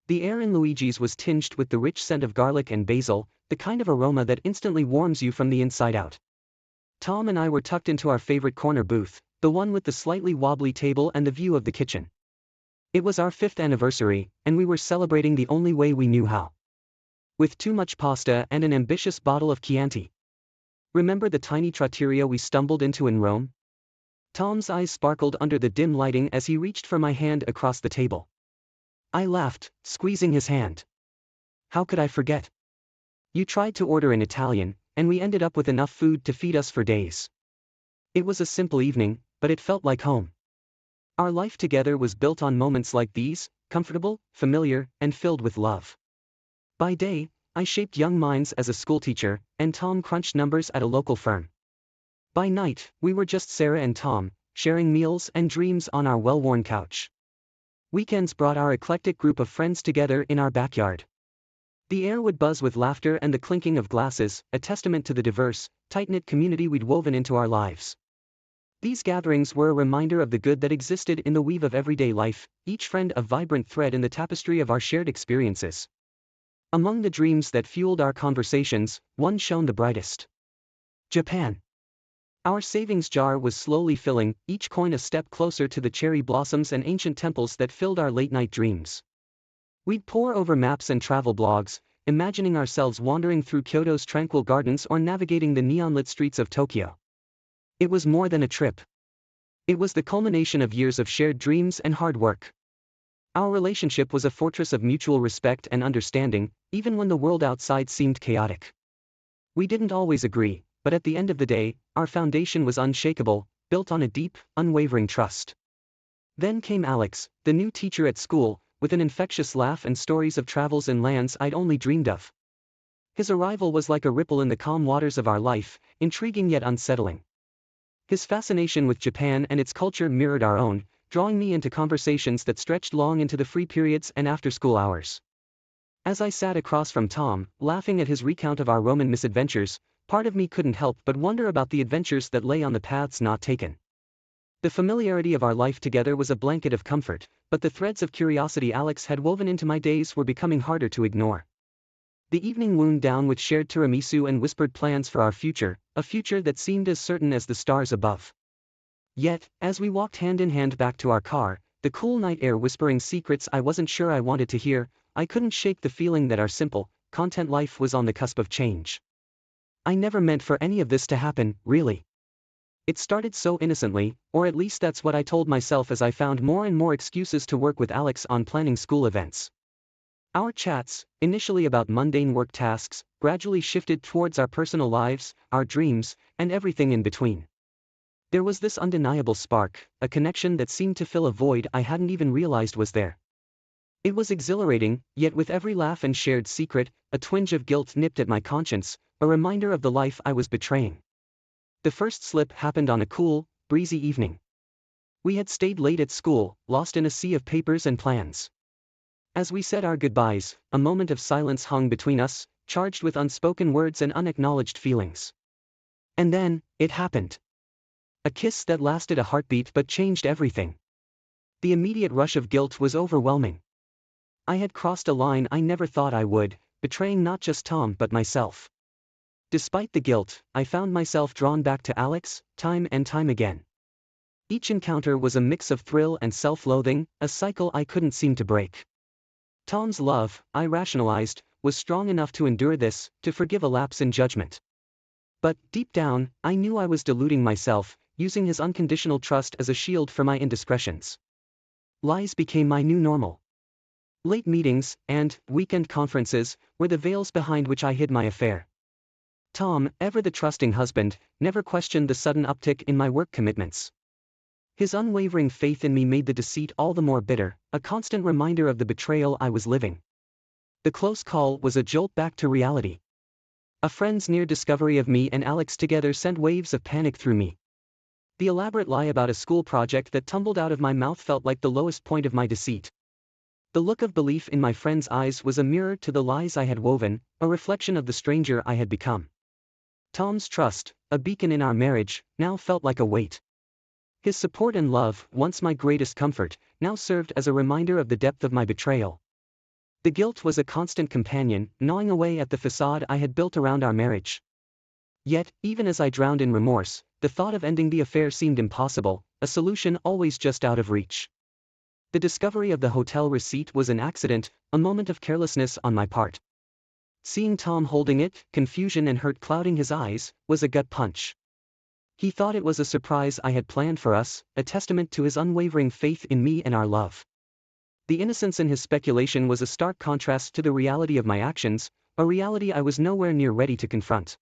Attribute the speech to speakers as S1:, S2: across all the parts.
S1: The air in Luigi's was tinged with the rich scent of garlic and basil, the kind of aroma that instantly warms you from the inside out. Tom and I were tucked into our favorite corner booth, the one with the slightly wobbly table and the view of the kitchen. It was our 5th anniversary, and we were celebrating the only way we knew how. With too much pasta and an ambitious bottle of Chianti. Remember the tiny trattoria we stumbled into in Rome? Tom's eyes sparkled under the dim lighting as he reached for my hand across the table. I laughed, squeezing his hand. How could I forget? You tried to order in Italian, and we ended up with enough food to feed us for days. It was a simple evening, but it felt like home. Our life together was built on moments like these, comfortable, familiar, and filled with love. By day, I shaped young minds as a schoolteacher, and Tom crunched numbers at a local firm. By night, we were just Sarah and Tom, sharing meals and dreams on our well-worn couch. Weekends brought our eclectic group of friends together in our backyard. The air would buzz with laughter and the clinking of glasses, a testament to the diverse, tight-knit community we'd woven into our lives. These gatherings were a reminder of the good that existed in the weave of everyday life, each friend a vibrant thread in the tapestry of our shared experiences. Among the dreams that fueled our conversations, one shone the brightest. Japan. Our savings jar was slowly filling, each coin a step closer to the cherry blossoms and ancient temples that filled our late-night dreams. We'd pore over maps and travel blogs, imagining ourselves wandering through Kyoto's tranquil gardens or navigating the neon-lit streets of Tokyo. It was more than a trip. It was the culmination of years of shared dreams and hard work. Our relationship was a fortress of mutual respect and understanding, even when the world outside seemed chaotic. We didn't always agree, but at the end of the day, our foundation was unshakable, built on a deep, unwavering trust. Then came Alex, the new teacher at school, with an infectious laugh and stories of travels in lands I'd only dreamed of. His arrival was like a ripple in the calm waters of our life, intriguing yet unsettling. His fascination with Japan and its culture mirrored our own, drawing me into conversations that stretched long into the free periods and after-school hours. As I sat across from Tom, laughing at his recount of our Roman misadventures, part of me couldn't help but wonder about the adventures that lay on the paths not taken. The familiarity of our life together was a blanket of comfort, but the threads of curiosity Alex had woven into my days were becoming harder to ignore. The evening wound down with shared tiramisu and whispered plans for our future, a future that seemed as certain as the stars above. Yet, as we walked hand in hand back to our car, the cool night air whispering secrets I wasn't sure I wanted to hear, I couldn't shake the feeling that our simple, content life was on the cusp of change. I never meant for any of this to happen, really. It started so innocently, or at least that's what I told myself as I found more and more excuses to work with Alex on planning school events. Our chats, initially about mundane work tasks, gradually shifted towards our personal lives, our dreams, and everything in between. There was this undeniable spark, a connection that seemed to fill a void I hadn't even realized was there. It was exhilarating, yet with every laugh and shared secret, a twinge of guilt nipped at my conscience, a reminder of the life I was betraying. The first slip happened on a cool, breezy evening. We had stayed late at school, lost in a sea of papers and plans. As we said our goodbyes, a moment of silence hung between us, charged with unspoken words and unacknowledged feelings. And then, it happened. A kiss that lasted a heartbeat but changed everything. The immediate rush of guilt was overwhelming. I had crossed a line I never thought I would, betraying not just Tom but myself. Despite the guilt, I found myself drawn back to Alex, time and time again. Each encounter was a mix of thrill and self-loathing, a cycle I couldn't seem to break. Tom's love, I rationalized, was strong enough to endure this, to forgive a lapse in judgment. But, deep down, I knew I was deluding myself, using his unconditional trust as a shield for my indiscretions. Lies became my new normal. Late meetings, and weekend conferences, were the veils behind which I hid my affair. Tom, ever the trusting husband, never questioned the sudden uptick in my work commitments. His unwavering faith in me made the deceit all the more bitter, a constant reminder of the betrayal I was living. The close call was a jolt back to reality. A friend's near discovery of me and Alex together sent waves of panic through me. The elaborate lie about a school project that tumbled out of my mouth felt like the lowest point of my deceit. The look of belief in my friend's eyes was a mirror to the lies I had woven, a reflection of the stranger I had become. Tom's trust, a beacon in our marriage, now felt like a weight. His support and love, once my greatest comfort, now served as a reminder of the depth of my betrayal. The guilt was a constant companion, gnawing away at the facade I had built around our marriage. Yet, even as I drowned in remorse, the thought of ending the affair seemed impossible, a solution always just out of reach. The discovery of the hotel receipt was an accident, a moment of carelessness on my part. Seeing Tom holding it, confusion and hurt clouding his eyes, was a gut punch. He thought it was a surprise I had planned for us, a testament to his unwavering faith in me and our love. The innocence in his speculation was a stark contrast to the reality of my actions, a reality I was nowhere near ready to confront.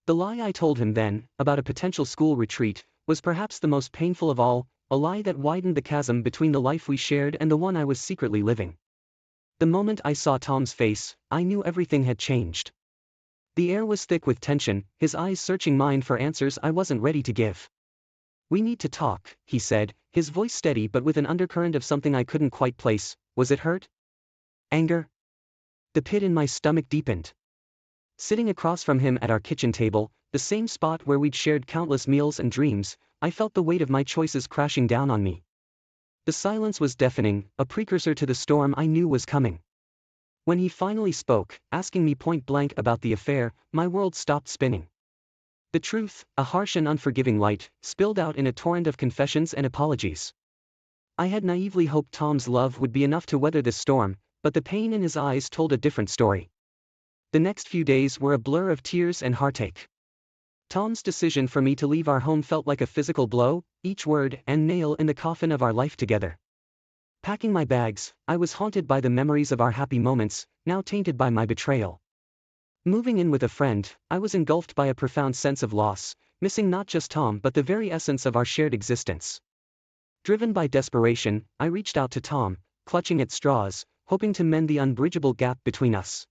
S1: The lie I told him then, about a potential school retreat, was perhaps the most painful of all, a lie that widened the chasm between the life we shared and the one I was secretly living. The moment I saw Tom's face, I knew everything had changed. The air was thick with tension, his eyes searching mine for answers I wasn't ready to give. "We need to talk," he said, his voice steady but with an undercurrent of something I couldn't quite place. Was it hurt? Anger? The pit in my stomach deepened. Sitting across from him at our kitchen table, the same spot where we'd shared countless meals and dreams, I felt the weight of my choices crashing down on me. The silence was deafening, a precursor to the storm I knew was coming. When he finally spoke, asking me point blank about the affair, my world stopped spinning. The truth, a harsh and unforgiving light, spilled out in a torrent of confessions and apologies. I had naively hoped Tom's love would be enough to weather this storm, but the pain in his eyes told a different story. The next few days were a blur of tears and heartache. Tom's decision for me to leave our home felt like a physical blow, each word and nail in the coffin of our life together. Packing my bags, I was haunted by the memories of our happy moments, now tainted by my betrayal. Moving in with a friend, I was engulfed by a profound sense of loss, missing not just Tom but the very essence of our shared existence. Driven by desperation, I reached out to Tom, clutching at straws, hoping to mend the unbridgeable gap between us.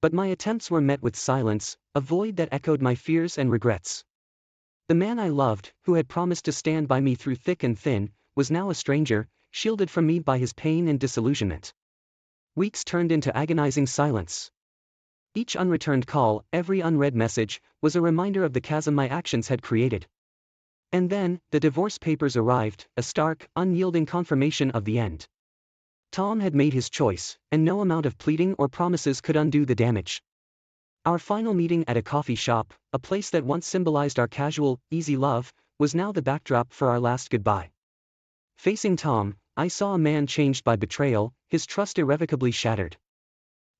S1: But my attempts were met with silence, a void that echoed my fears and regrets. The man I loved, who had promised to stand by me through thick and thin, was now a stranger, shielded from me by his pain and disillusionment. Weeks turned into agonizing silence. Each unreturned call, every unread message, was a reminder of the chasm my actions had created. And then, the divorce papers arrived, a stark, unyielding confirmation of the end. Tom had made his choice, and no amount of pleading or promises could undo the damage. Our final meeting at a coffee shop, a place that once symbolized our casual, easy love, was now the backdrop for our last goodbye. Facing Tom, I saw a man changed by betrayal, his trust irrevocably shattered.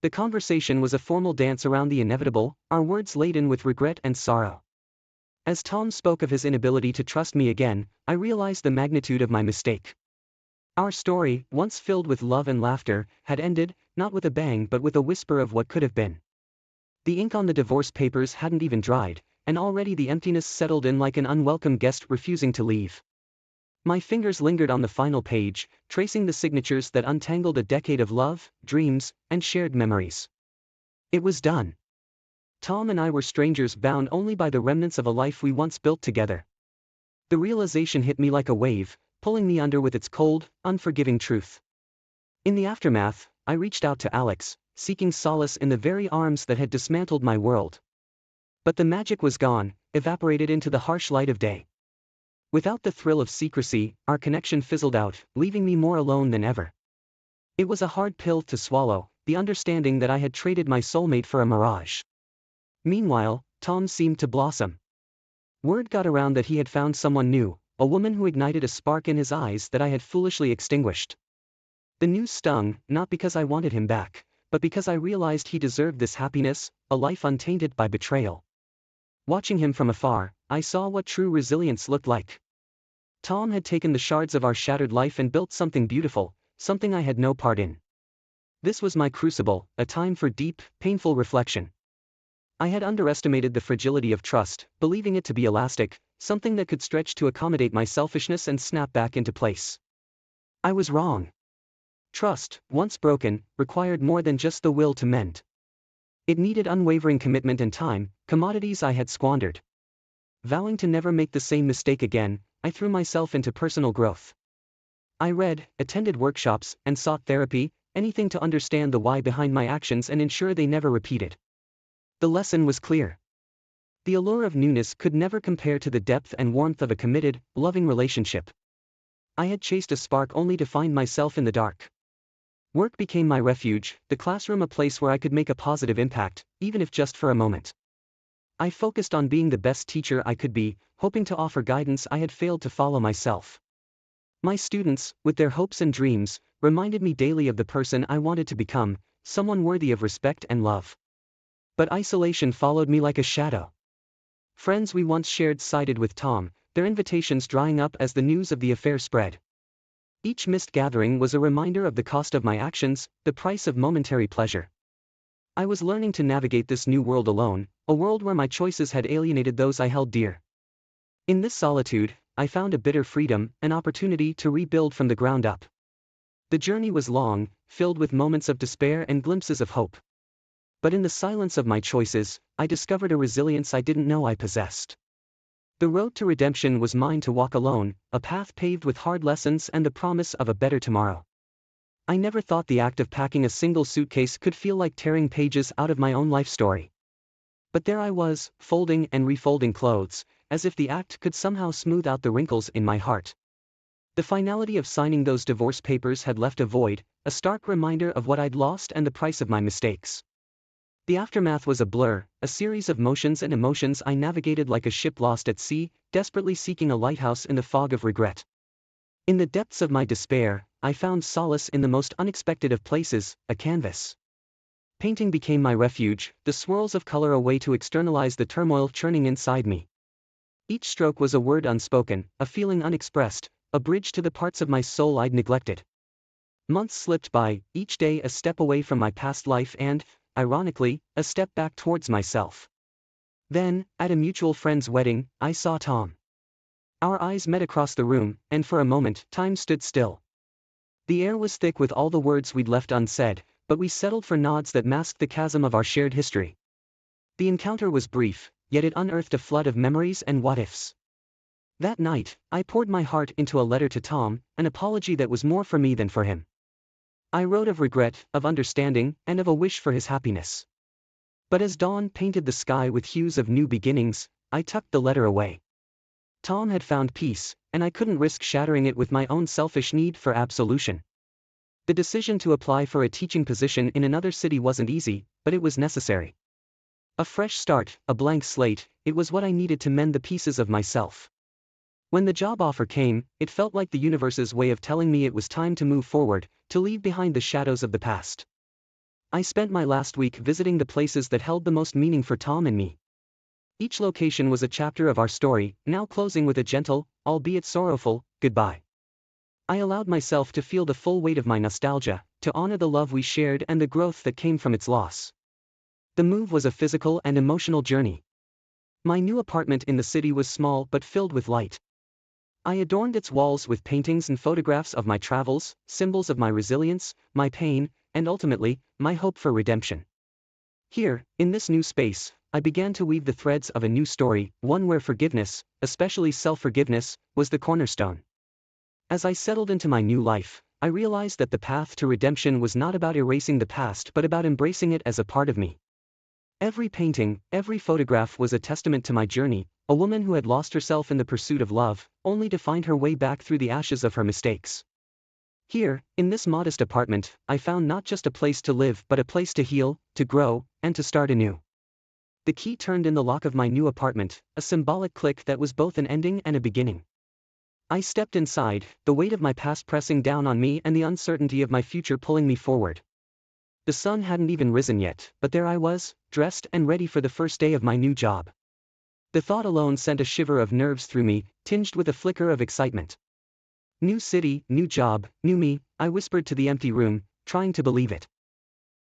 S1: The conversation was a formal dance around the inevitable, our words laden with regret and sorrow. As Tom spoke of his inability to trust me again, I realized the magnitude of my mistake. Our story, once filled with love and laughter, had ended, not with a bang but with a whisper of what could have been. The ink on the divorce papers hadn't even dried, and already the emptiness settled in like an unwelcome guest refusing to leave. My fingers lingered on the final page, tracing the signatures that untangled a decade of love, dreams, and shared memories. It was done. Tom and I were strangers bound only by the remnants of a life we once built together. The realization hit me like a wave, pulling me under with its cold, unforgiving truth. In the aftermath, I reached out to Alex, seeking solace in the very arms that had dismantled my world. But the magic was gone, evaporated into the harsh light of day. Without the thrill of secrecy, our connection fizzled out, leaving me more alone than ever. It was a hard pill to swallow, the understanding that I had traded my soulmate for a mirage. Meanwhile, Tom seemed to blossom. Word got around that he had found someone new, a woman who ignited a spark in his eyes that I had foolishly extinguished. The news stung, not because I wanted him back, but because I realized he deserved this happiness, a life untainted by betrayal. Watching him from afar, I saw what true resilience looked like. Tom had taken the shards of our shattered life and built something beautiful, something I had no part in. This was my crucible, a time for deep, painful reflection. I had underestimated the fragility of trust, believing it to be elastic, something that could stretch to accommodate my selfishness and snap back into place. I was wrong. Trust, once broken, required more than just the will to mend. It needed unwavering commitment and time, commodities I had squandered. Vowing to never make the same mistake again, I threw myself into personal growth. I read, attended workshops, and sought therapy, anything to understand the why behind my actions and ensure they never repeated. The lesson was clear. The allure of newness could never compare to the depth and warmth of a committed, loving relationship. I had chased a spark only to find myself in the dark. Work became my refuge, the classroom a place where I could make a positive impact, even if just for a moment. I focused on being the best teacher I could be, hoping to offer guidance I had failed to follow myself. My students, with their hopes and dreams, reminded me daily of the person I wanted to become, someone worthy of respect and love. But isolation followed me like a shadow. Friends we once shared sided with Tom, their invitations drying up as the news of the affair spread. Each missed gathering was a reminder of the cost of my actions, the price of momentary pleasure. I was learning to navigate this new world alone, a world where my choices had alienated those I held dear. In this solitude, I found a bitter freedom, an opportunity to rebuild from the ground up. The journey was long, filled with moments of despair and glimpses of hope. But in the silence of my choices, I discovered a resilience I didn't know I possessed. The road to redemption was mine to walk alone, a path paved with hard lessons and the promise of a better tomorrow. I never thought the act of packing a single suitcase could feel like tearing pages out of my own life story. But there I was, folding and refolding clothes, as if the act could somehow smooth out the wrinkles in my heart. The finality of signing those divorce papers had left a void, a stark reminder of what I'd lost and the price of my mistakes. The aftermath was a blur, a series of motions and emotions I navigated like a ship lost at sea, desperately seeking a lighthouse in the fog of regret. In the depths of my despair, I found solace in the most unexpected of places, a canvas. Painting became my refuge, the swirls of color a way to externalize the turmoil churning inside me. Each stroke was a word unspoken, a feeling unexpressed, a bridge to the parts of my soul I'd neglected. Months slipped by, each day a step away from my past life and, ironically, a step back towards myself. Then, at a mutual friend's wedding, I saw Tom. Our eyes met across the room, and for a moment, time stood still. The air was thick with all the words we'd left unsaid, but we settled for nods that masked the chasm of our shared history. The encounter was brief, yet it unearthed a flood of memories and what-ifs. That night, I poured my heart into a letter to Tom, an apology that was more for me than for him. I wrote of regret, of understanding, and of a wish for his happiness. But as dawn painted the sky with hues of new beginnings, I tucked the letter away. Tom had found peace, and I couldn't risk shattering it with my own selfish need for absolution. The decision to apply for a teaching position in another city wasn't easy, but it was necessary. A fresh start, a blank slate, it was what I needed to mend the pieces of myself. When the job offer came, it felt like the universe's way of telling me it was time to move forward, to leave behind the shadows of the past. I spent my last week visiting the places that held the most meaning for Tom and me. Each location was a chapter of our story, now closing with a gentle, albeit sorrowful, goodbye. I allowed myself to feel the full weight of my nostalgia, to honor the love we shared and the growth that came from its loss. The move was a physical and emotional journey. My new apartment in the city was small but filled with light. I adorned its walls with paintings and photographs of my travels, symbols of my resilience, my pain, and ultimately, my hope for redemption. Here, in this new space, I began to weave the threads of a new story, one where forgiveness, especially self-forgiveness, was the cornerstone. As I settled into my new life, I realized that the path to redemption was not about erasing the past but about embracing it as a part of me. Every painting, every photograph was a testament to my journey, a woman who had lost herself in the pursuit of love, only to find her way back through the ashes of her mistakes. Here, in this modest apartment, I found not just a place to live but a place to heal, to grow, and to start anew. The key turned in the lock of my new apartment, a symbolic click that was both an ending and a beginning. I stepped inside, the weight of my past pressing down on me and the uncertainty of my future pulling me forward. The sun hadn't even risen yet, but there I was, dressed and ready for the first day of my new job. The thought alone sent a shiver of nerves through me, tinged with a flicker of excitement. New city, new job, new me, I whispered to the empty room, trying to believe it.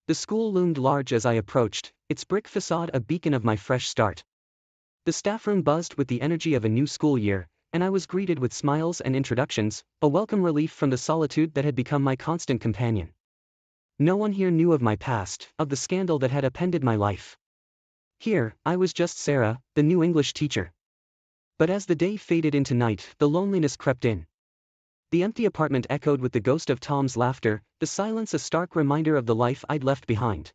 S1: The school loomed large as I approached, its brick facade a beacon of my fresh start. The staff room buzzed with the energy of a new school year, and I was greeted with smiles and introductions, a welcome relief from the solitude that had become my constant companion. No one here knew of my past, of the scandal that had upended my life. Here, I was just Sarah, the new English teacher. But as the day faded into night, the loneliness crept in. The empty apartment echoed with the ghost of Tom's laughter, the silence a stark reminder of the life I'd left behind.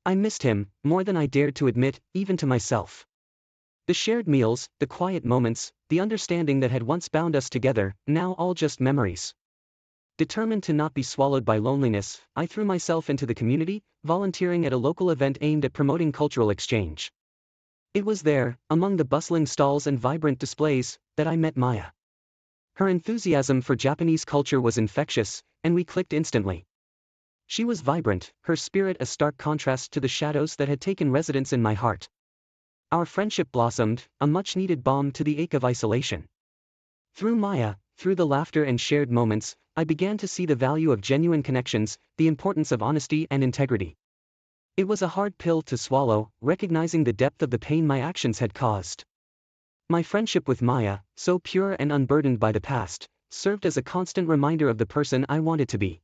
S1: I missed him, more than I dared to admit, even to myself. The shared meals, the quiet moments, the understanding that had once bound us together, now all just memories. Determined to not be swallowed by loneliness, I threw myself into the community, volunteering at a local event aimed at promoting cultural exchange. It was there, among the bustling stalls and vibrant displays, that I met Maya. Her enthusiasm for Japanese culture was infectious, and we clicked instantly. She was vibrant, her spirit a stark contrast to the shadows that had taken residence in my heart. Our friendship blossomed, a much-needed balm to the ache of isolation. Through Maya, through the laughter and shared moments, I began to see the value of genuine connections, the importance of honesty and integrity. It was a hard pill to swallow, recognizing the depth of the pain my actions had caused. My friendship with Maya, so pure and unburdened by the past, served as a constant reminder of the person I wanted to be.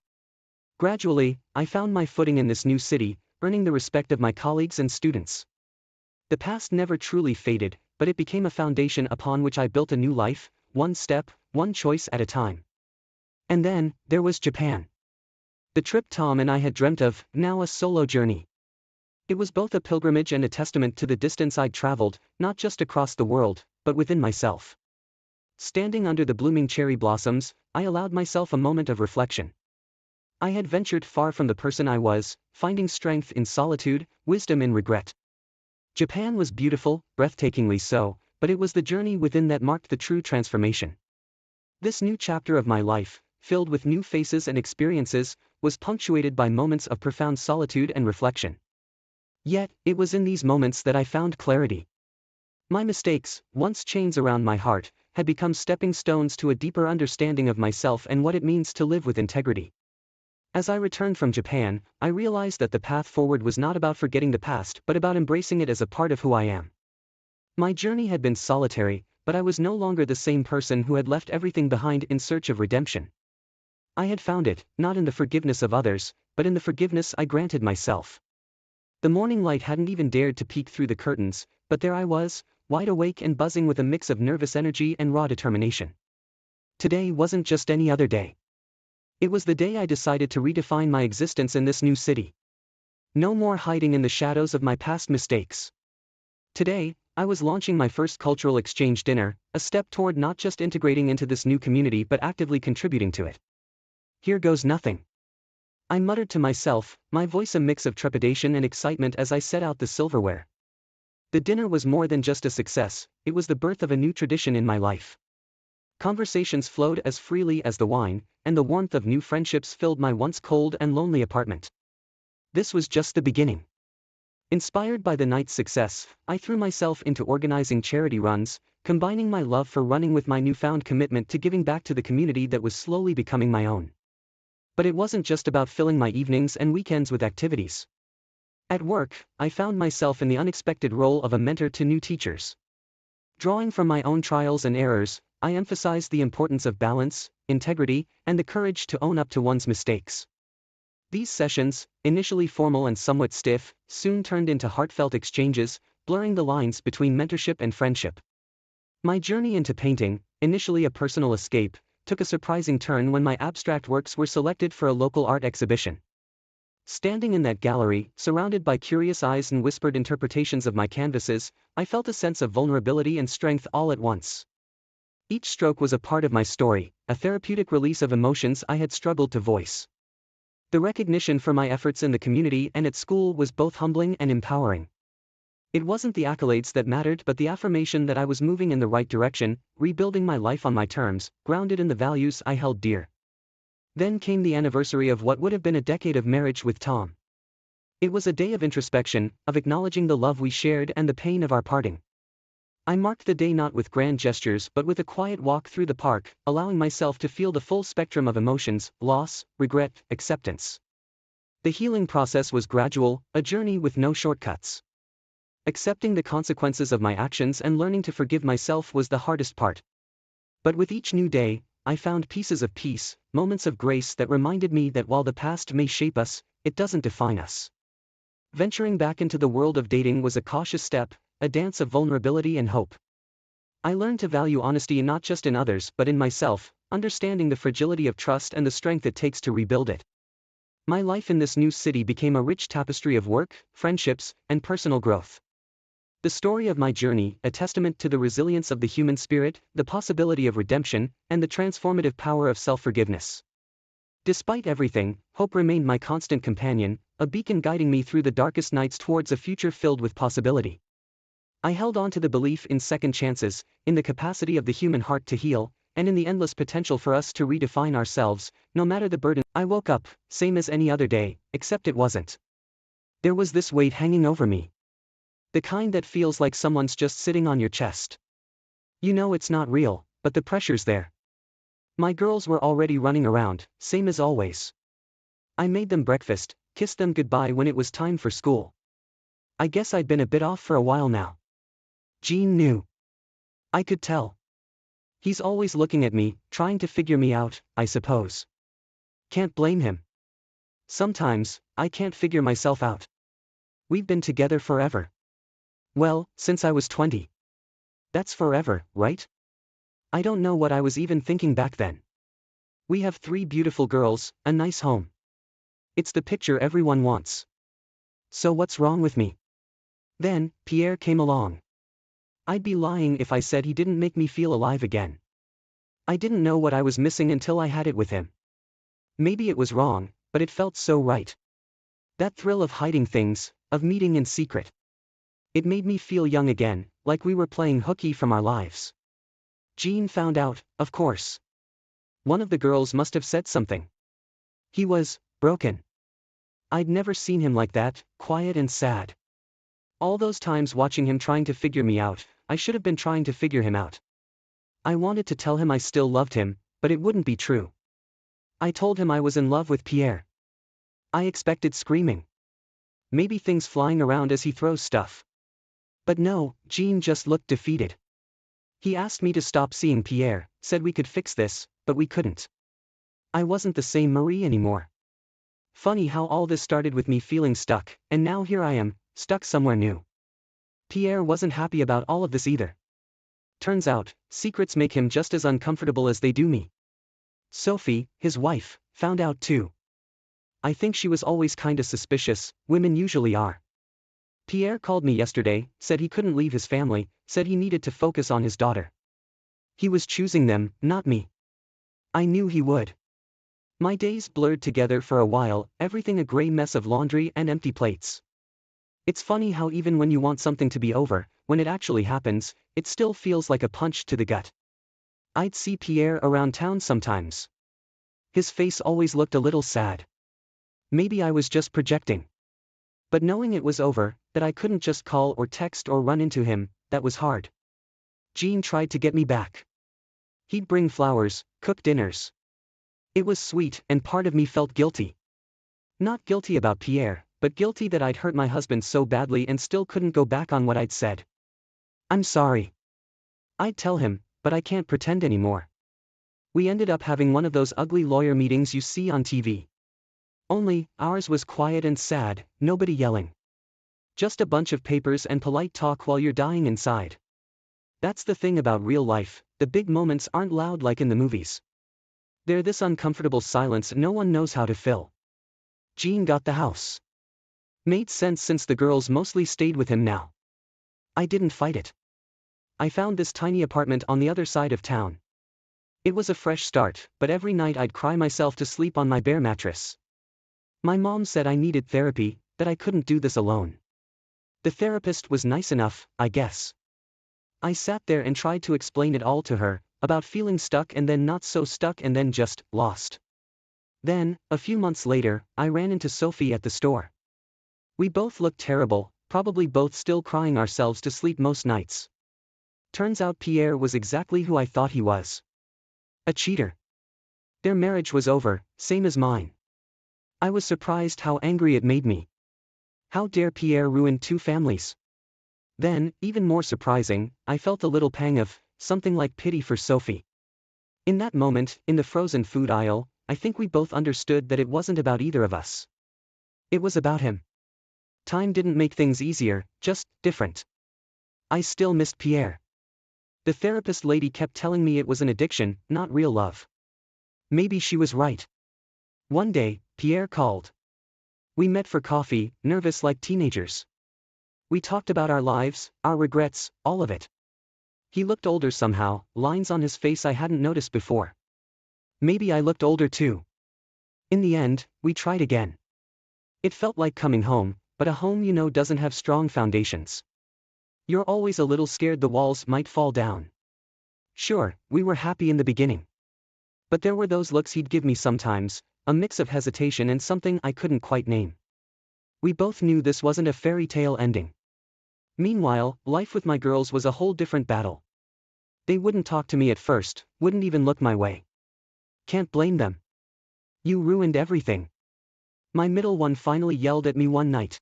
S1: Gradually, I found my footing in this new city, earning the respect of my colleagues and students. The past never truly faded, but it became a foundation upon which I built a new life, one step, one choice at a time. And then, there was Japan. The trip Tom and I had dreamt of, now a solo journey. It was both a pilgrimage and a testament to the distance I'd traveled, not just across the world, but within myself. Standing under the blooming cherry blossoms, I allowed myself a moment of reflection. I had ventured far from the person I was, finding strength in solitude, wisdom in regret. Japan was beautiful, breathtakingly so, but it was the journey within that marked the true transformation. This new chapter of my life, filled with new faces and experiences, was punctuated by moments of profound solitude and reflection. Yet, it was in these moments that I found clarity. My mistakes, once chains around my heart, had become stepping stones to a deeper understanding of myself and what it means to live with integrity. As I returned from Japan, I realized that the path forward was not about forgetting the past but about embracing it as a part of who I am. My journey had been solitary, but I was no longer the same person who had left everything behind in search of redemption. I had found it, not in the forgiveness of others, but in the forgiveness I granted myself. The morning light hadn't even dared to peek through the curtains, but there I was, wide awake and buzzing with a mix of nervous energy and raw determination. Today wasn't just any other day. It was the day I decided to redefine my existence in this new city. No more hiding in the shadows of my past mistakes. Today, I was launching my first cultural exchange dinner, a step toward not just integrating into this new community but actively contributing to it. Here goes nothing. I muttered to myself, my voice a mix of trepidation and excitement as I set out the silverware. The dinner was more than just a success, it was the birth of a new tradition in my life. Conversations flowed as freely as the wine, and the warmth of new friendships filled my once cold and lonely apartment. This was just the beginning. Inspired by the night's success, I threw myself into organizing charity runs, combining my love for running with my newfound commitment to giving back to the community that was slowly becoming my own. But it wasn't just about filling my evenings and weekends with activities. At work, I found myself in the unexpected role of a mentor to new teachers. Drawing from my own trials and errors, I emphasized the importance of balance, integrity, and the courage to own up to one's mistakes. These sessions, initially formal and somewhat stiff, soon turned into heartfelt exchanges, blurring the lines between mentorship and friendship. My journey into painting, initially a personal escape, took a surprising turn when my abstract works were selected for a local art exhibition. Standing in that gallery, surrounded by curious eyes and whispered interpretations of my canvases, I felt a sense of vulnerability and strength all at once. Each stroke was a part of my story, a therapeutic release of emotions I had struggled to voice. The recognition for my efforts in the community and at school was both humbling and empowering. It wasn't the accolades that mattered but the affirmation that I was moving in the right direction, rebuilding my life on my terms, grounded in the values I held dear. Then came the anniversary of what would have been a decade of marriage with Tom. It was a day of introspection, of acknowledging the love we shared and the pain of our parting. I marked the day not with grand gestures but with a quiet walk through the park, allowing myself to feel the full spectrum of emotions, loss, regret, acceptance. The healing process was gradual, a journey with no shortcuts. Accepting the consequences of my actions and learning to forgive myself was the hardest part. But with each new day, I found pieces of peace, moments of grace that reminded me that while the past may shape us, it doesn't define us. Venturing back into the world of dating was a cautious step, a dance of vulnerability and hope. I learned to value honesty not just in others but in myself, understanding the fragility of trust and the strength it takes to rebuild it. My life in this new city became a rich tapestry of work, friendships, and personal growth. The story of my journey, a testament to the resilience of the human spirit, the possibility of redemption, and the transformative power of self-forgiveness. Despite everything, hope remained my constant companion, a beacon guiding me through the darkest nights towards a future filled with possibility. I held on to the belief in second chances, in the capacity of the human heart to heal, and in the endless potential for us to redefine ourselves, no matter the burden. I woke up, same as any other day, except it wasn't. There was this weight hanging over me. The kind that feels like someone's just sitting on your chest. You know it's not real, but the pressure's there. My girls were already running around, same as always. I made them breakfast, kissed them goodbye when it was time for school. I guess I'd been a bit off for a while now. Gene knew. I could tell. He's always looking at me, trying to figure me out, I suppose. Can't blame him. Sometimes, I can't figure myself out. We've been together forever. Well, since I was 20. That's forever, right? I don't know what I was even thinking back then. We have 3 beautiful girls, a nice home. It's the picture everyone wants. So what's wrong with me? Then, Pierre came along. I'd be lying if I said he didn't make me feel alive again. I didn't know what I was missing until I had it with him. Maybe it was wrong, but it felt so right. That thrill of hiding things, of meeting in secret. It made me feel young again, like we were playing hooky from our lives. Jean found out, of course. One of the girls must have said something. He was broken. I'd never seen him like that, quiet and sad. All those times watching him trying to figure me out, I should have been trying to figure him out. I wanted to tell him I still loved him, but it wouldn't be true. I told him I was in love with Pierre. I expected screaming. Maybe things flying around as he throws stuff. But no, Jean just looked defeated. He asked me to stop seeing Pierre, said we could fix this, but we couldn't. I wasn't the same Marie anymore. Funny how all this started with me feeling stuck, and now here I am, stuck somewhere new. Pierre wasn't happy about all of this either. Turns out, secrets make him just as uncomfortable as they do me. Sophie, his wife, found out too. I think she was always kinda suspicious, women usually are. Pierre called me yesterday, said he couldn't leave his family, said he needed to focus on his daughter. He was choosing them, not me. I knew he would. My days blurred together for a while, everything a gray mess of laundry and empty plates. It's funny how even when you want something to be over, when it actually happens, it still feels like a punch to the gut. I'd see Pierre around town sometimes. His face always looked a little sad. Maybe I was just projecting. But knowing it was over, that I couldn't just call or text or run into him, that was hard. Jean tried to get me back. He'd bring flowers, cook dinners. It was sweet, and part of me felt guilty. Not guilty about Pierre, but guilty that I'd hurt my husband so badly and still couldn't go back on what I'd said. I'm sorry. I'd tell him, but I can't pretend anymore. We ended up having one of those ugly lawyer meetings you see on TV. Only, ours was quiet and sad, nobody yelling. Just a bunch of papers and polite talk while you're dying inside. That's the thing about real life, the big moments aren't loud like in the movies. They're this uncomfortable silence no one knows how to fill. Jean got the house. Made sense since the girls mostly stayed with him now. I didn't fight it. I found this tiny apartment on the other side of town. It was a fresh start, but every night I'd cry myself to sleep on my bare mattress. My mom said I needed therapy, that I couldn't do this alone. The therapist was nice enough, I guess. I sat there and tried to explain it all to her, about feeling stuck and then not so stuck and then just lost. Then, a few months later, I ran into Sophie at the store. We both looked terrible, probably both still crying ourselves to sleep most nights. Turns out Pierre was exactly who I thought he was. A cheater. Their marriage was over, same as mine. I was surprised how angry it made me. How dare Pierre ruin 2 families? Then, even more surprising, I felt a little pang of, something like pity for Sophie. In that moment, in the frozen food aisle, I think we both understood that it wasn't about either of us. It was about him. Time didn't make things easier, just different. I still missed Pierre. The therapist lady kept telling me it was an addiction, not real love. Maybe she was right. One day, Pierre called. We met for coffee, nervous like teenagers. We talked about our lives, our regrets, all of it. He looked older somehow, lines on his face I hadn't noticed before. Maybe I looked older too. In the end, we tried again. It felt like coming home, but a home you know doesn't have strong foundations. You're always a little scared the walls might fall down. Sure, we were happy in the beginning. But there were those looks he'd give me sometimes, a mix of hesitation and something I couldn't quite name. We both knew this wasn't a fairy tale ending. Meanwhile, life with my girls was a whole different battle. They wouldn't talk to me at first, wouldn't even look my way. Can't blame them. You ruined everything. My middle one finally yelled at me one night.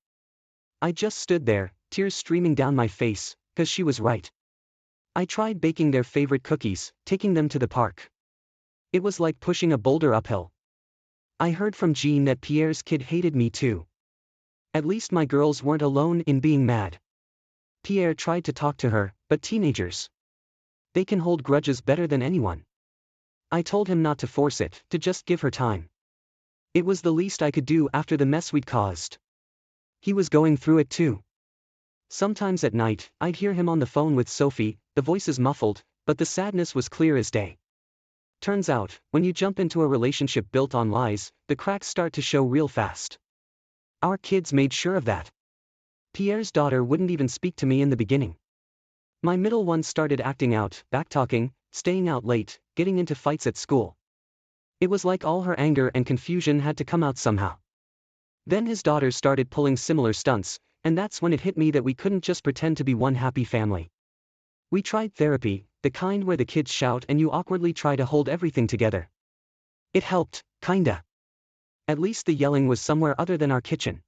S1: I just stood there, tears streaming down my face, 'cause she was right. I tried baking their favorite cookies, taking them to the park. It was like pushing a boulder uphill. I heard from Jean that Pierre's kid hated me too. At least my girls weren't alone in being mad. Pierre tried to talk to her, but teenagers. They can hold grudges better than anyone. I told him not to force it, to just give her time. It was the least I could do after the mess we'd caused. He was going through it too. Sometimes at night, I'd hear him on the phone with Sophie, the voices muffled, but the sadness was clear as day. Turns out, when you jump into a relationship built on lies, the cracks start to show real fast. Our kids made sure of that. Pierre's daughter wouldn't even speak to me in the beginning. My middle one started acting out, backtalking, staying out late, getting into fights at school. It was like all her anger and confusion had to come out somehow. Then his daughter started pulling similar stunts, and that's when it hit me that we couldn't just pretend to be one happy family. We tried therapy, the kind where the kids shout and you awkwardly try to hold everything together. It helped, kinda. At least the yelling was somewhere other than our kitchen.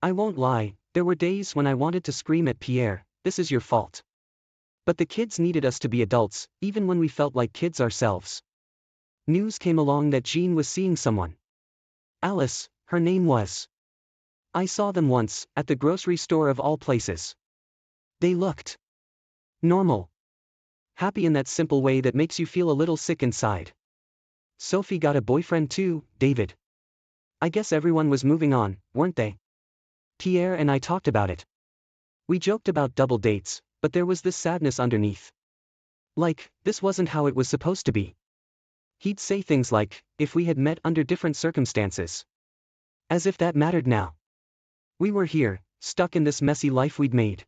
S1: I won't lie, there were days when I wanted to scream at Pierre, "This is your fault." But the kids needed us to be adults, even when we felt like kids ourselves. News came along that Jean was seeing someone. Alice, her name was. I saw them once, at the grocery store of all places. They looked normal. Happy in that simple way that makes you feel a little sick inside. Sophie got a boyfriend too, David. I guess everyone was moving on, weren't they? Pierre and I talked about it. We joked about double dates, but there was this sadness underneath. Like, this wasn't how it was supposed to be. He'd say things like, if we had met under different circumstances. As if that mattered now. We were here, stuck in this messy life we'd made.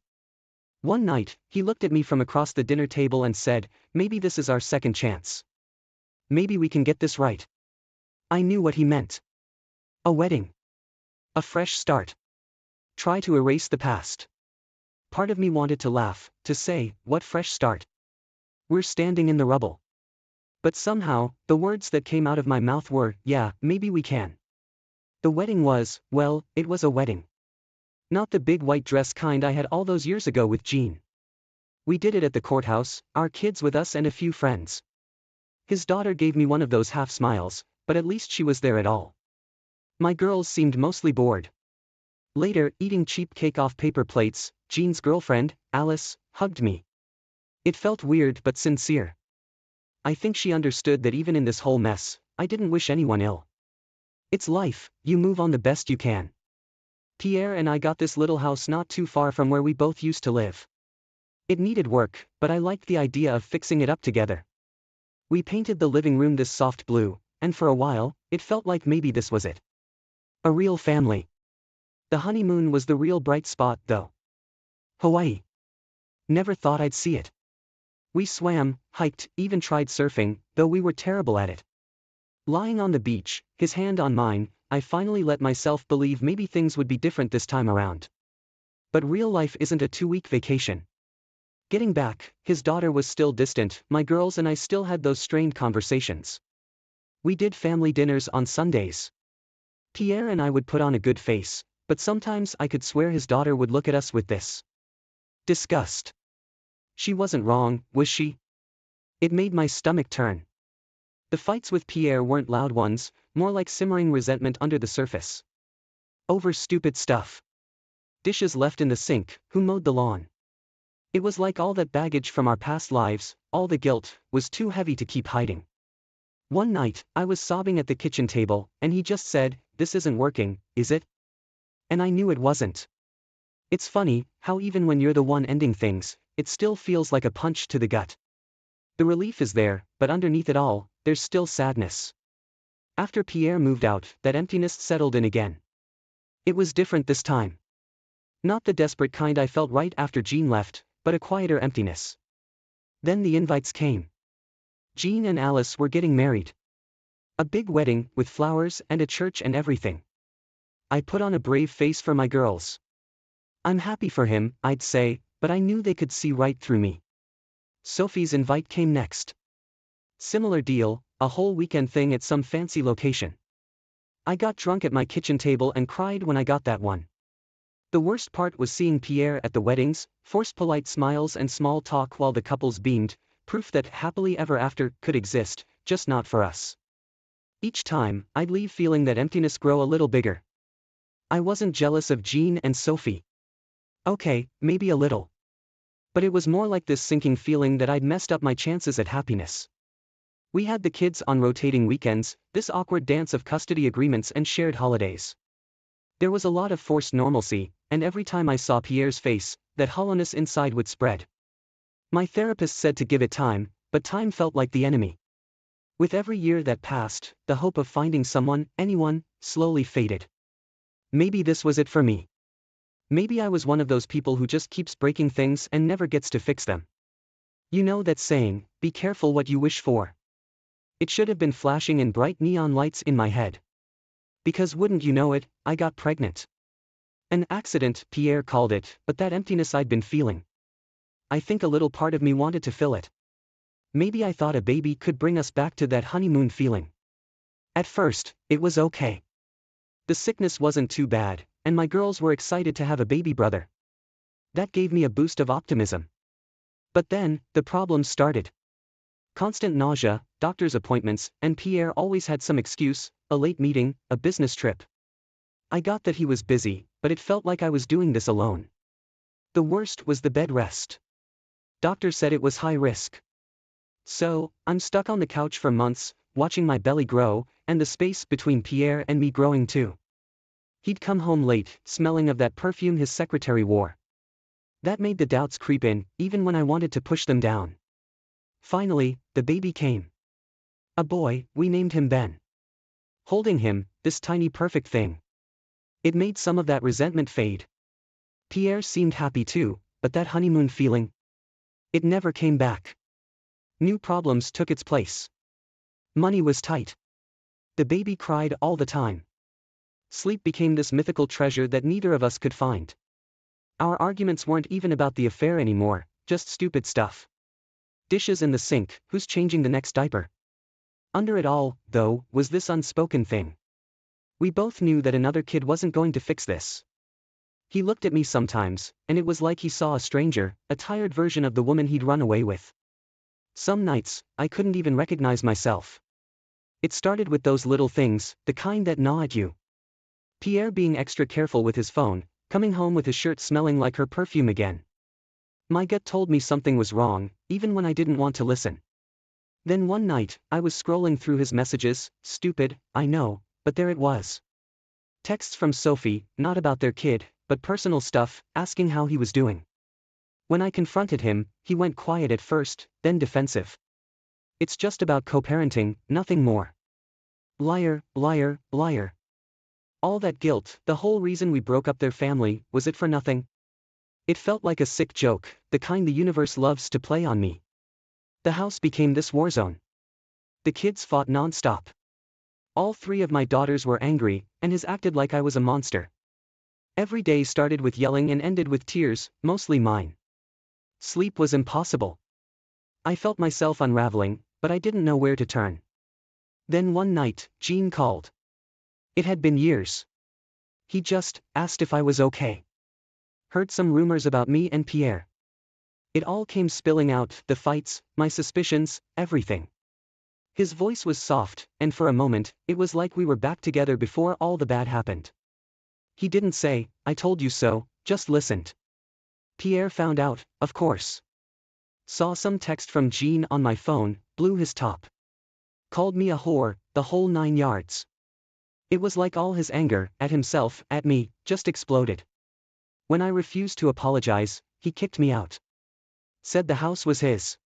S1: One night, he looked at me from across the dinner table and said, maybe this is our second chance. Maybe we can get this right. I knew what he meant. A wedding. A fresh start. Try to erase the past. Part of me wanted to laugh, to say, what fresh start? We're standing in the rubble. But somehow, the words that came out of my mouth were, yeah, maybe we can. The wedding was, well, it was a wedding. Not the big white dress kind I had all those years ago with Jean. We did it at the courthouse, our kids with us and a few friends. His daughter gave me one of those half smiles, but at least she was there at all. My girls seemed mostly bored. Later, eating cheap cake off paper plates, Jean's girlfriend, Alice, hugged me. It felt weird but sincere. I think she understood that even in this whole mess, I didn't wish anyone ill. It's life, you move on the best you can. Pierre and I got this little house not too far from where we both used to live. It needed work, but I liked the idea of fixing it up together. We painted the living room this soft blue, and for a while, it felt like maybe this was it. A real family. The honeymoon was the real bright spot, though. Hawaii. Never thought I'd see it. We swam, hiked, even tried surfing, though we were terrible at it. Lying on the beach, his hand on mine, I finally let myself believe maybe things would be different this time around. But real life isn't a 2-week vacation. Getting back, his daughter was still distant, my girls and I still had those strained conversations. We did family dinners on Sundays. Pierre and I would put on a good face, but sometimes I could swear his daughter would look at us with this disgust. She wasn't wrong, was she? It made my stomach turn. The fights with Pierre weren't loud ones, more like simmering resentment under the surface. Over stupid stuff. Dishes left in the sink, who mowed the lawn? It was like all that baggage from our past lives, all the guilt, was too heavy to keep hiding. One night, I was sobbing at the kitchen table, and he just said, "This isn't working, is it?" And I knew it wasn't. It's funny, how even when you're the one ending things, it still feels like a punch to the gut. The relief is there, but underneath it all, there's still sadness. After Pierre moved out, that emptiness settled in again. It was different this time. Not the desperate kind I felt right after Jean left, but a quieter emptiness. Then the invites came. Jean and Alice were getting married. A big wedding, with flowers and a church and everything. I put on a brave face for my girls. I'm happy for him, I'd say, but I knew they could see right through me. Sophie's invite came next. Similar deal, a whole weekend thing at some fancy location. I got drunk at my kitchen table and cried when I got that one. The worst part was seeing Pierre at the weddings, forced polite smiles and small talk while the couples beamed, proof that happily ever after could exist, just not for us. Each time, I'd leave feeling that emptiness grow a little bigger. I wasn't jealous of Jean and Sophie. Okay, maybe a little. But it was more like this sinking feeling that I'd messed up my chances at happiness. We had the kids on rotating weekends, this awkward dance of custody agreements and shared holidays. There was a lot of forced normalcy, and every time I saw Pierre's face, that hollowness inside would spread. My therapist said to give it time, but time felt like the enemy. With every year that passed, the hope of finding someone, anyone, slowly faded. Maybe this was it for me. Maybe I was one of those people who just keeps breaking things and never gets to fix them. You know that saying, be careful what you wish for. It should have been flashing in bright neon lights in my head. Because wouldn't you know it, I got pregnant. An accident, Pierre called it, but that emptiness I'd been feeling. I think a little part of me wanted to fill it. Maybe I thought a baby could bring us back to that honeymoon feeling. At first, it was okay. The sickness wasn't too bad, and my girls were excited to have a baby brother. That gave me a boost of optimism. But then, the problems started. Constant nausea, doctor's appointments, and Pierre always had some excuse, a late meeting, a business trip. I got that he was busy, but it felt like I was doing this alone. The worst was the bed rest. Doctor said it was high risk. So, I'm stuck on the couch for months, watching my belly grow, and the space between Pierre and me growing too. He'd come home late, smelling of that perfume his secretary wore. That made the doubts creep in, even when I wanted to push them down. Finally, the baby came. A boy, we named him Ben. Holding him, this tiny perfect thing. It made some of that resentment fade. Pierre seemed happy too, but that honeymoon feeling? It never came back. New problems took its place. Money was tight. The baby cried all the time. Sleep became this mythical treasure that neither of us could find. Our arguments weren't even about the affair anymore, just stupid stuff. Dishes in the sink, who's changing the next diaper? Under it all, though, was this unspoken thing. We both knew that another kid wasn't going to fix this. He looked at me sometimes, and it was like he saw a stranger, a tired version of the woman he'd run away with. Some nights, I couldn't even recognize myself. It started with those little things, the kind that gnaw at you. Pierre being extra careful with his phone, coming home with his shirt smelling like her perfume again. My gut told me something was wrong, even when I didn't want to listen. Then one night, I was scrolling through his messages, stupid, I know, but there it was. Texts from Sophie, not about their kid, but personal stuff, asking how he was doing. When I confronted him, he went quiet at first, then defensive. It's just about co-parenting, nothing more. Liar, liar, liar. All that guilt, the whole reason we broke up their family, was it for nothing? It felt like a sick joke, the kind the universe loves to play on me. The house became this war zone. The kids fought non-stop. All three of my daughters were angry, and his acted like I was a monster. Every day started with yelling and ended with tears, mostly mine. Sleep was impossible. I felt myself unraveling, but I didn't know where to turn. Then one night, Jean called. It had been years. He just asked if I was okay. Heard some rumors about me and Pierre. It all came spilling out, the fights, my suspicions, everything. His voice was soft, and for a moment, it was like we were back together before all the bad happened. He didn't say, I told you so, just listened. Pierre found out, of course. Saw some text from Jean on my phone, blew his top. Called me a whore, the whole 9 yards. It was like all his anger, at himself, at me, just exploded. When I refused to apologize, he kicked me out. Said the house was his.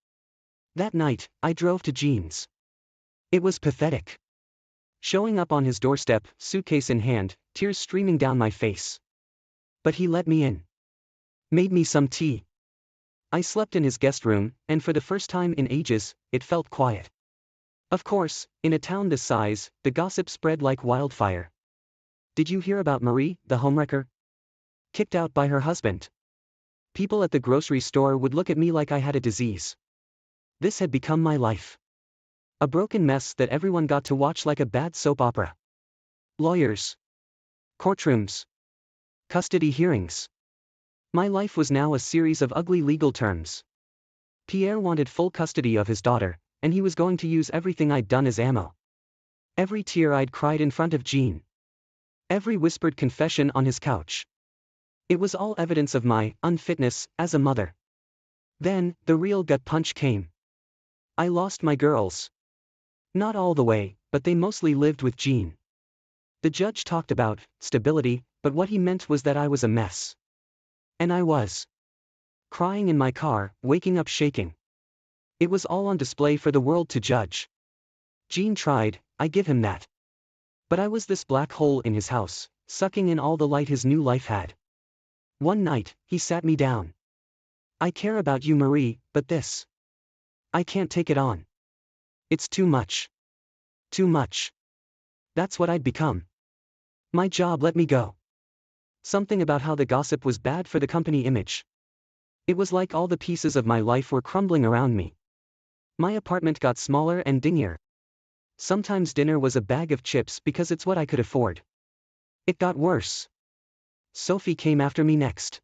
S1: That night, I drove to Jean's. It was pathetic. Showing up on his doorstep, suitcase in hand, tears streaming down my face. But he let me in. Made me some tea. I slept in his guest room, and for the first time in ages, it felt quiet. Of course, in a town this size, the gossip spread like wildfire. Did you hear about Marie, the homewrecker? Kicked out by her husband. People at the grocery store would look at me like I had a disease. This had become my life. A broken mess that everyone got to watch like a bad soap opera. Lawyers. Courtrooms. Custody hearings. My life was now a series of ugly legal terms. Pierre wanted full custody of his daughter, and he was going to use everything I'd done as ammo. Every tear I'd cried in front of Jean. Every whispered confession on his couch. It was all evidence of my unfitness as a mother. Then, the real gut punch came. I lost my girls. Not all the way, but they mostly lived with Jean. The judge talked about stability, but what he meant was that I was a mess. And I was. Crying in my car, waking up shaking. It was all on display for the world to judge. Jean tried, I give him that. But I was this black hole in his house, sucking in all the light his new life had. One night, he sat me down. I care about you, Marie, but this. I can't take it on. It's too much. Too much. That's what I'd become. My job let me go. Something about how the gossip was bad for the company image. It was like all the pieces of my life were crumbling around me. My apartment got smaller and dingier. Sometimes dinner was a bag of chips because it's what I could afford. It got worse. Sophie came after me next.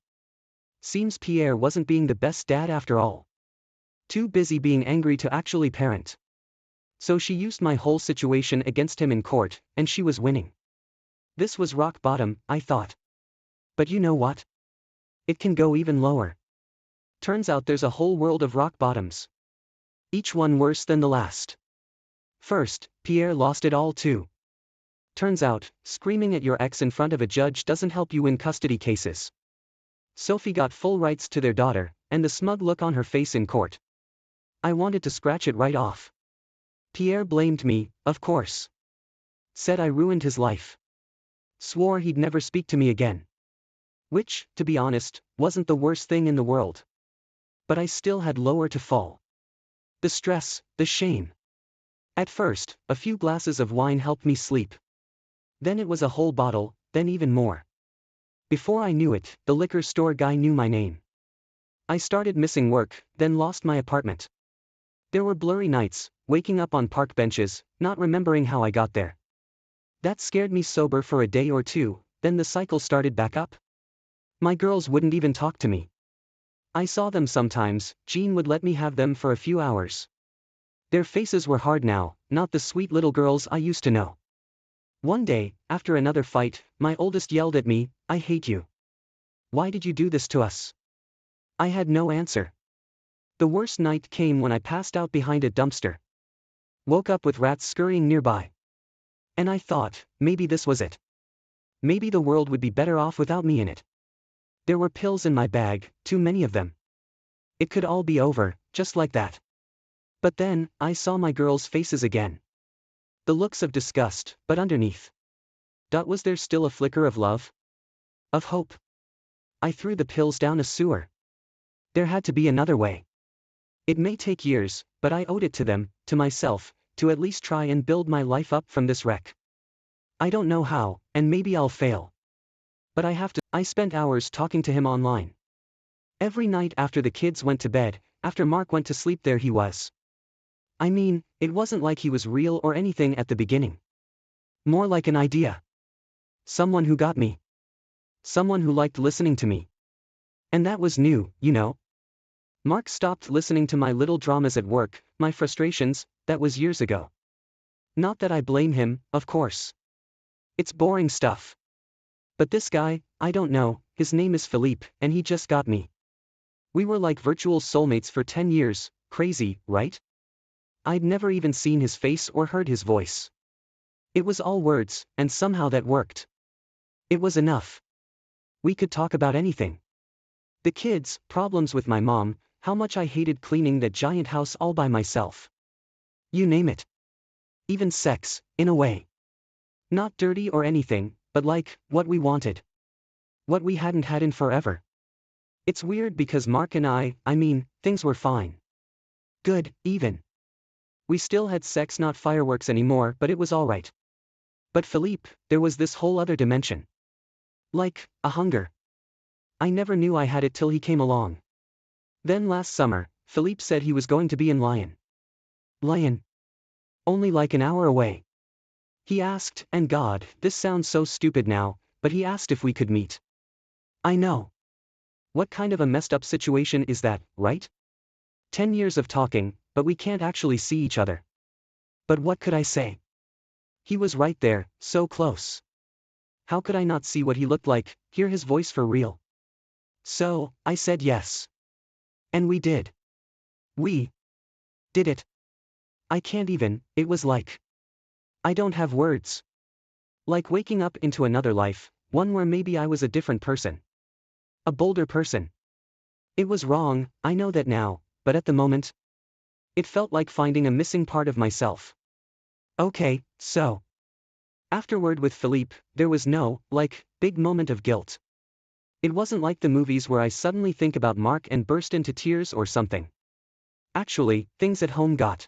S1: Seems Pierre wasn't being the best dad after all. Too busy being angry to actually parent. So she used my whole situation against him in court, and she was winning. This was rock bottom, I thought. But you know what? It can go even lower. Turns out there's a whole world of rock bottoms. Each one worse than the last. First, Pierre lost it all too. Turns out, screaming at your ex in front of a judge doesn't help you win custody cases. Sophie got full rights to their daughter, and the smug look on her face in court. I wanted to scratch it right off. Pierre blamed me, of course. Said I ruined his life. Swore he'd never speak to me again. Which, to be honest, wasn't the worst thing in the world. But I still had lower to fall. The stress, the shame. At first, a few glasses of wine helped me sleep. Then it was a whole bottle, then even more. Before I knew it, the liquor store guy knew my name. I started missing work, then lost my apartment. There were blurry nights, waking up on park benches, not remembering how I got there. That scared me sober for a day or two, then the cycle started back up. My girls wouldn't even talk to me. I saw them sometimes, Jean would let me have them for a few hours. Their faces were hard now, not the sweet little girls I used to know. One day, after another fight, my oldest yelled at me, "I hate you. Why did you do this to us?" I had no answer. The worst night came when I passed out behind a dumpster. Woke up with rats scurrying nearby. And I thought, maybe this was it. Maybe the world would be better off without me in it. There were pills in my bag, too many of them. It could all be over, just like that. But then, I saw my girls' faces again. The looks of disgust, but underneath. Was there still a flicker of love? Of hope? I threw the pills down a sewer. There had to be another way. It may take years, but I owed it to them, to myself, to at least try and build my life up from this wreck. I don't know how, and maybe I'll fail. But I have to. I spent hours talking to him online. Every night after the kids went to bed, after Mark went to sleep, there he was. I mean, it wasn't like he was real or anything at the beginning. More like an idea. Someone who got me. Someone who liked listening to me. And that was new, you know. Mark stopped listening to my little dramas at work, my frustrations, that was years ago. Not that I blame him, of course. It's boring stuff. But this guy, I don't know, his name is Philippe, and he just got me. We were like virtual soulmates for 10 years, crazy, right? I'd never even seen his face or heard his voice. It was all words, and somehow that worked. It was enough. We could talk about anything. The kids, problems with my mom, how much I hated cleaning that giant house all by myself. You name it. Even sex, in a way. Not dirty or anything, but like, what we wanted. What we hadn't had in forever. It's weird because Mark and I mean, things were fine. Good, even. We still had sex, not fireworks anymore, but it was alright. But Philippe, there was this whole other dimension. Like, a hunger. I never knew I had it till he came along. Then last summer, Philippe said he was going to be in Lyon. Lyon? Only like an hour away. He asked, and God, this sounds so stupid now, but he asked if we could meet. I know. What kind of a messed up situation is that, right? 10 years of talking, but we can't actually see each other. But what could I say? He was right there, so close. How could I not see what he looked like, hear his voice for real? So, I said yes. And we did. We did it. I can't even, it was like. I don't have words. Like waking up into another life, one where maybe I was a different person. A bolder person. It was wrong, I know that now, but at the moment, it felt like finding a missing part of myself. Okay, so. Afterward with Philippe, there was no, like, big moment of guilt. It wasn't like the movies where I suddenly think about Mark and burst into tears or something. Actually, things at home got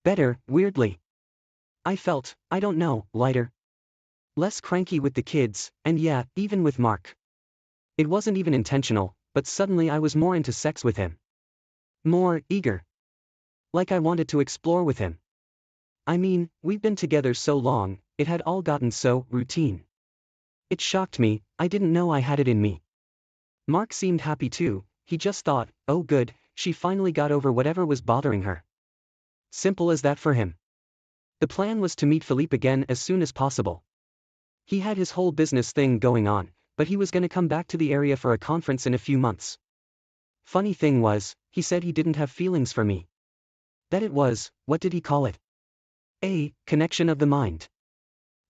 S1: better, weirdly. I felt, I don't know, lighter. Less cranky with the kids, and yeah, even with Mark. It wasn't even intentional, but suddenly I was more into sex with him. More eager. Like I wanted to explore with him. I mean, we've been together so long, it had all gotten so routine. It shocked me, I didn't know I had it in me. Mark seemed happy too, he just thought, oh good, she finally got over whatever was bothering her. Simple as that for him. The plan was to meet Philippe again as soon as possible. He had his whole business thing going on, but he was gonna come back to the area for a conference in a few months. Funny thing was, he said he didn't have feelings for me. That it was, what did he call it? A connection of the mind.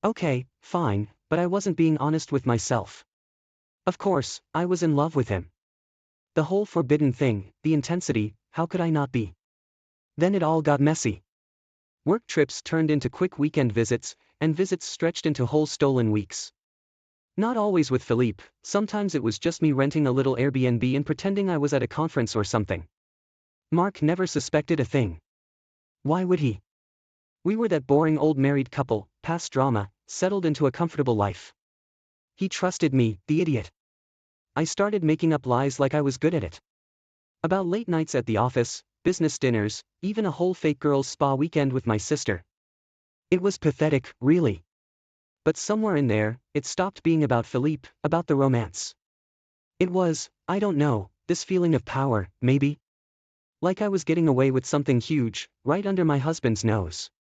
S1: Okay, fine, but I wasn't being honest with myself. Of course, I was in love with him. The whole forbidden thing, the intensity, how could I not be? Then it all got messy. Work trips turned into quick weekend visits, and visits stretched into whole stolen weeks. Not always with Philippe, sometimes it was just me renting a little Airbnb and pretending I was at a conference or something. Mark never suspected a thing. Why would he? We were that boring old married couple, past drama, settled into a comfortable life. He trusted me, the idiot. I started making up lies like I was good at it. About late nights at the office, business dinners, even a whole fake girls' spa weekend with my sister. It was pathetic, really. But somewhere in there, it stopped being about Philippe, about the romance. It was, I don't know, this feeling of power, maybe? Like I was getting away with something huge, right under my husband's nose.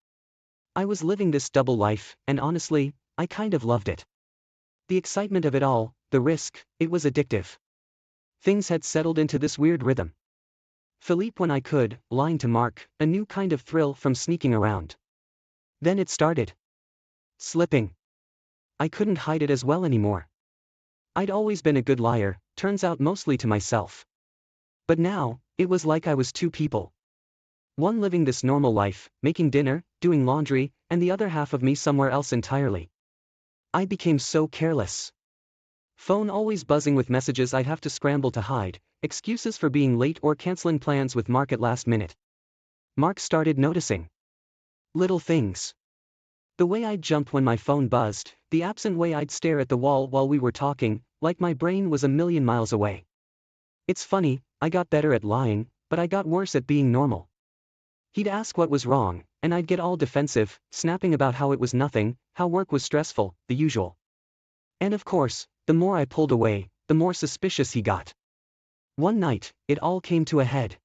S1: I was living this double life, and honestly, I kind of loved it. The excitement of it all, the risk, it was addictive. Things had settled into this weird rhythm. Philippe when I could, lying to Mark, a new kind of thrill from sneaking around. Then it started. Slipping. I couldn't hide it as well anymore. I'd always been a good liar, turns out mostly to myself. But now, it was like I was two people. One living this normal life, making dinner, doing laundry, and the other half of me somewhere else entirely. I became so careless. Phone always buzzing with messages I'd have to scramble to hide, excuses for being late or canceling plans with Mark at last minute. Mark started noticing. Little things. The way I'd jump when my phone buzzed, the absent way I'd stare at the wall while we were talking, like my brain was a million miles away. It's funny, I got better at lying, but I got worse at being normal. He'd ask what was wrong, and I'd get all defensive, snapping about how it was nothing, how work was stressful, the usual. And of course, the more I pulled away, the more suspicious he got. One night, it all came to a head.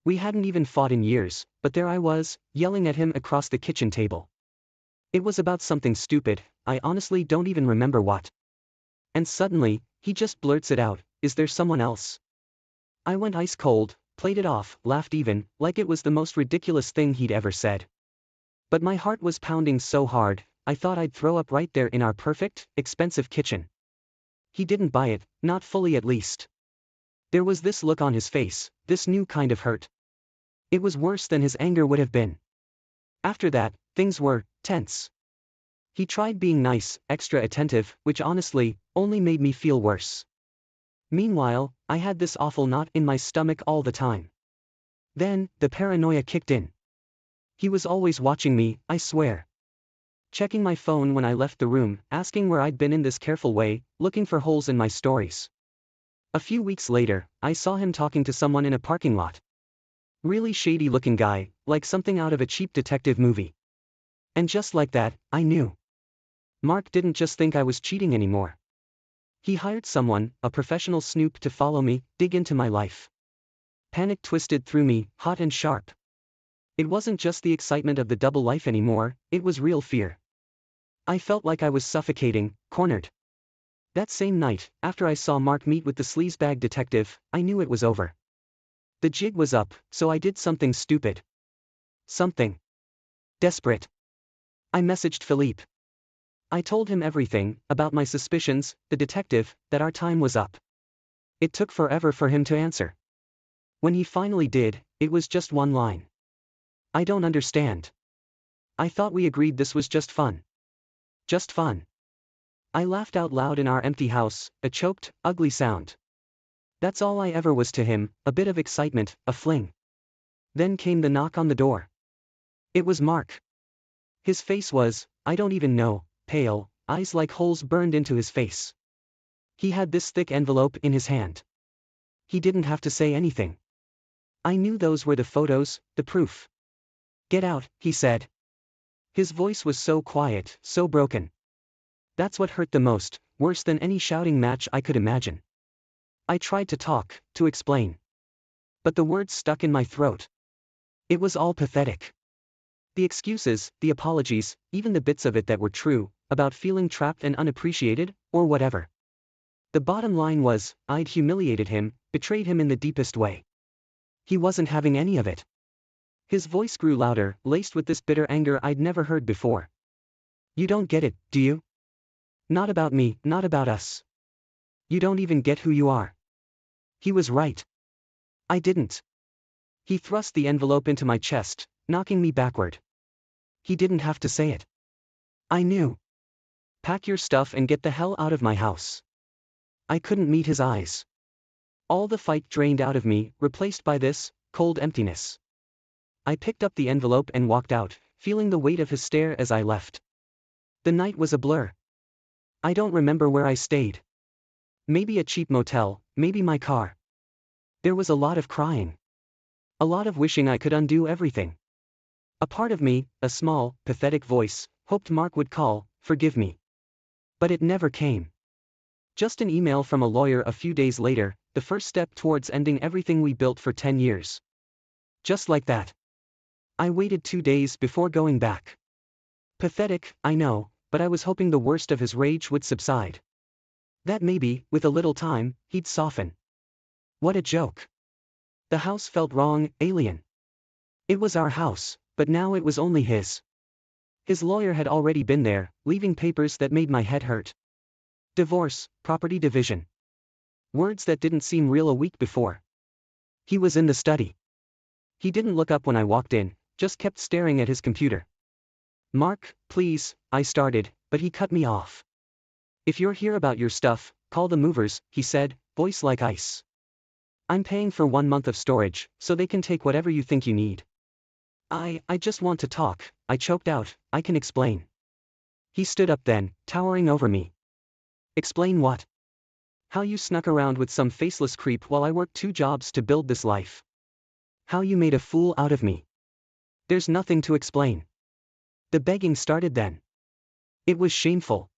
S1: We hadn't even fought in years, but there I was, yelling at him across the kitchen table. It was about something stupid, I honestly don't even remember what. And suddenly, he just blurts it out, is there someone else? I went ice cold, played it off, laughed even, like it was the most ridiculous thing he'd ever said. But my heart was pounding so hard, I thought I'd throw up right there in our perfect, expensive kitchen. He didn't buy it, not fully at least. There was this look on his face, this new kind of hurt. It was worse than his anger would have been. After that, things were tense. He tried being nice, extra attentive, which honestly, only made me feel worse. Meanwhile, I had this awful knot in my stomach all the time. Then, the paranoia kicked in. He was always watching me, I swear. Checking my phone when I left the room, asking where I'd been in this careful way, looking for holes in my stories. A few weeks later, I saw him talking to someone in a parking lot. Really shady looking guy, like something out of a cheap detective movie. And just like that, I knew. Mark didn't just think I was cheating anymore. He hired someone, a professional snoop, to follow me, dig into my life. Panic twisted through me, hot and sharp. It wasn't just the excitement of the double life anymore, it was real fear. I felt like I was suffocating, cornered. That same night, after I saw Mark meet with the sleazebag detective, I knew it was over. The jig was up, so I did something stupid. Something desperate. I messaged Philippe. I told him everything, about my suspicions, the detective, that our time was up. It took forever for him to answer. When he finally did, it was just one line. I don't understand. I thought we agreed this was just fun. Just fun. I laughed out loud in our empty house, a choked, ugly sound. That's all I ever was to him, a bit of excitement, a fling. Then came the knock on the door. It was Mark. His face was, I don't even know, pale, eyes like holes burned into his face. He had this thick envelope in his hand. He didn't have to say anything. I knew those were the photos, the proof. Get out, he said. His voice was so quiet, so broken. That's what hurt the most, worse than any shouting match I could imagine. I tried to talk, to explain. But the words stuck in my throat. It was all pathetic. The excuses, the apologies, even the bits of it that were true, about feeling trapped and unappreciated, or whatever. The bottom line was, I'd humiliated him, betrayed him in the deepest way. He wasn't having any of it. His voice grew louder, laced with this bitter anger I'd never heard before. You don't get it, do you? Not about me, not about us. You don't even get who you are. He was right. I didn't. He thrust the envelope into my chest, knocking me backward. He didn't have to say it. I knew. Pack your stuff and get the hell out of my house. I couldn't meet his eyes. All the fight drained out of me, replaced by this cold emptiness. I picked up the envelope and walked out, feeling the weight of his stare as I left. The night was a blur. I don't remember where I stayed. Maybe a cheap motel, maybe my car. There was a lot of crying. A lot of wishing I could undo everything. A part of me, a small, pathetic voice, hoped Mark would call, forgive me. But it never came. Just an email from a lawyer a few days later, the first step towards ending everything we built for 10 years. Just like that. I waited 2 days before going back. Pathetic, I know, but I was hoping the worst of his rage would subside. That maybe, with a little time, he'd soften. What a joke. The house felt wrong, alien. It was our house, but now it was only his. His lawyer had already been there, leaving papers that made my head hurt. Divorce, property division. Words that didn't seem real a week before. He was in the study. He didn't look up when I walked in, just kept staring at his computer. Mark, please, I started, but he cut me off. If you're here about your stuff, call the movers, he said, voice like ice. I'm paying for 1 month of storage, so they can take whatever you think you need. I just want to talk, I choked out, I can explain. He stood up then, towering over me. Explain what? How you snuck around with some faceless creep while I worked 2 jobs to build this life. How you made a fool out of me. There's nothing to explain. The begging started then. It was shameful.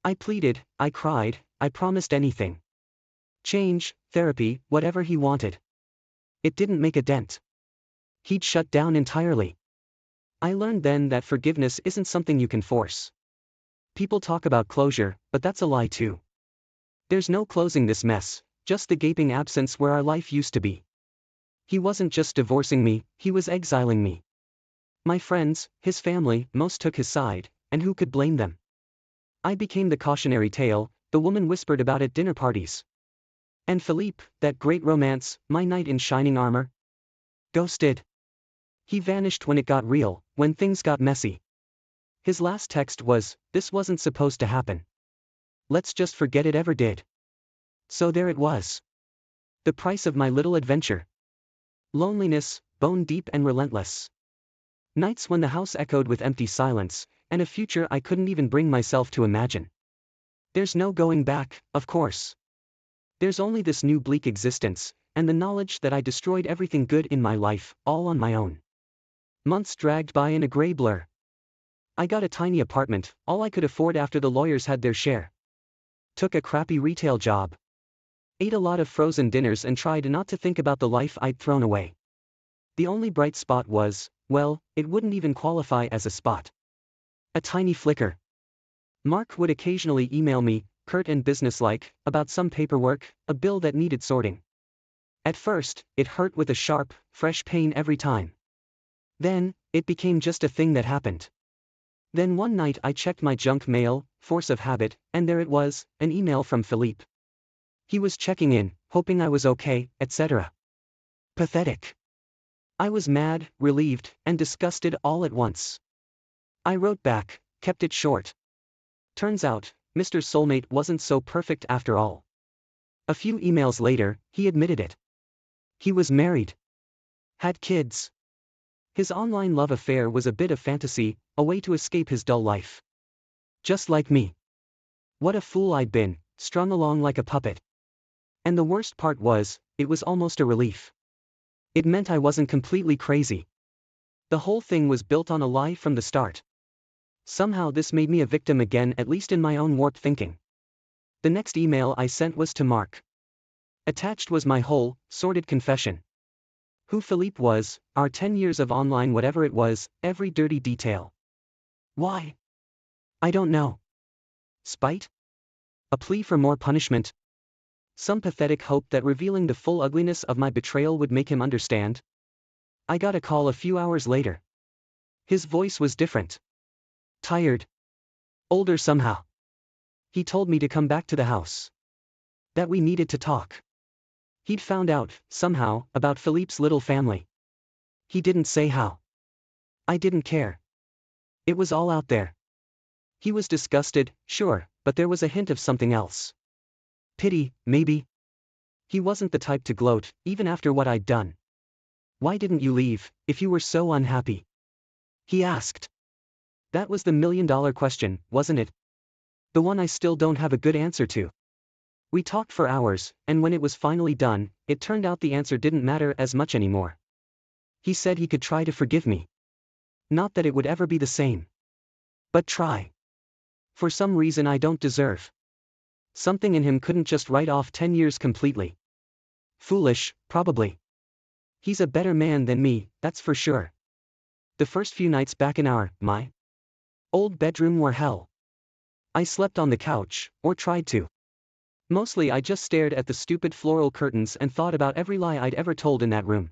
S1: I pleaded, I cried, I promised anything. Change, therapy, whatever he wanted. It didn't make a dent. He'd shut down entirely. I learned then that forgiveness isn't something you can force. People talk about closure, but that's a lie too. There's no closing this mess, just the gaping absence where our life used to be. He wasn't just divorcing me, he was exiling me. My friends, his family, most took his side, and who could blame them? I became the cautionary tale, the woman whispered about at dinner parties. And Philippe, that great romance, my knight in shining armor? Ghosted. He vanished when it got real, when things got messy. His last text was, "This wasn't supposed to happen. Let's just forget it ever did." So there it was. The price of my little adventure. Loneliness, bone deep and relentless. Nights when the house echoed with empty silence, and a future I couldn't even bring myself to imagine. There's no going back, of course. There's only this new bleak existence, and the knowledge that I destroyed everything good in my life, all on my own. Months dragged by in a gray blur. I got a tiny apartment, all I could afford after the lawyers had their share. Took a crappy retail job. Ate a lot of frozen dinners and tried not to think about the life I'd thrown away. The only bright spot was, well, it wouldn't even qualify as a spot. A tiny flicker. Mark would occasionally email me, curt and businesslike, about some paperwork, a bill that needed sorting. At first, it hurt with a sharp, fresh pain every time. Then, it became just a thing that happened. Then one night I checked my junk mail, force of habit, and there it was, an email from Philippe. He was checking in, hoping I was okay, etc. Pathetic. I was mad, relieved, and disgusted all at once. I wrote back, kept it short. Turns out, Mr. Soulmate wasn't so perfect after all. A few emails later, he admitted it. He was married. Had kids. His online love affair was a bit of fantasy, a way to escape his dull life. Just like me. What a fool I'd been, strung along like a puppet. And the worst part was, it was almost a relief. It meant I wasn't completely crazy. The whole thing was built on a lie from the start. Somehow this made me a victim again, at least in my own warped thinking. The next email I sent was to Mark. Attached was my whole, sordid confession. Who Philippe was, our 10 years of online whatever it was, every dirty detail. Why? I don't know. Spite? A plea for more punishment? Some pathetic hope that revealing the full ugliness of my betrayal would make him understand? I got a call a few hours later. His voice was different. Tired. Older somehow. He told me to come back to the house. That we needed to talk. He'd found out, somehow, about Philippe's little family. He didn't say how. I didn't care. It was all out there. He was disgusted, sure, but there was a hint of something else. Pity, maybe. He wasn't the type to gloat, even after what I'd done. Why didn't you leave, if you were so unhappy? He asked. That was the million-dollar question, wasn't it? The one I still don't have a good answer to. We talked for hours, and when it was finally done, it turned out the answer didn't matter as much anymore. He said he could try to forgive me. Not that it would ever be the same. But try. For some reason I don't deserve. Something in him couldn't just write off 10 years completely. Foolish, probably. He's a better man than me, that's for sure. The first few nights back in my old bedroom were hell. I slept on the couch, or tried to. Mostly I just stared at the stupid floral curtains and thought about every lie I'd ever told in that room.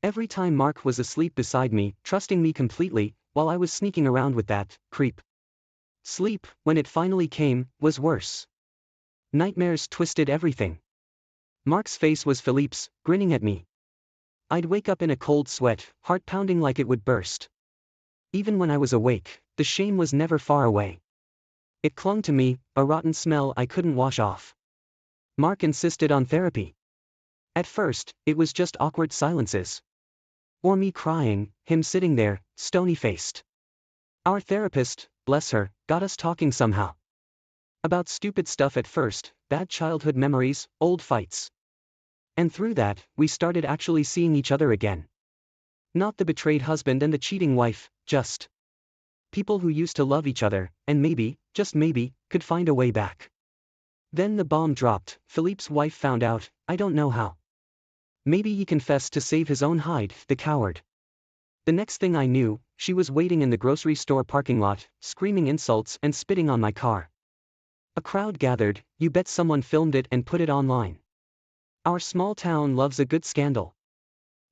S1: Every time Mark was asleep beside me, trusting me completely, while I was sneaking around with that creep. Sleep, when it finally came, was worse. Nightmares twisted everything. Mark's face was Philippe's, grinning at me. I'd wake up in a cold sweat, heart pounding like it would burst. Even when I was awake, the shame was never far away. It clung to me, a rotten smell I couldn't wash off. Mark insisted on therapy. At first, it was just awkward silences. Or me crying, him sitting there, stony-faced. Our therapist, bless her, got us talking somehow. About stupid stuff at first, bad childhood memories, old fights. And through that, we started actually seeing each other again. Not the betrayed husband and the cheating wife, just people who used to love each other, and maybe, just maybe, could find a way back. Then the bomb dropped, Philippe's wife found out, I don't know how. Maybe he confessed to save his own hide, the coward. The next thing I knew, she was waiting in the grocery store parking lot, screaming insults and spitting on my car. A crowd gathered, you bet someone filmed it and put it online. Our small town loves a good scandal.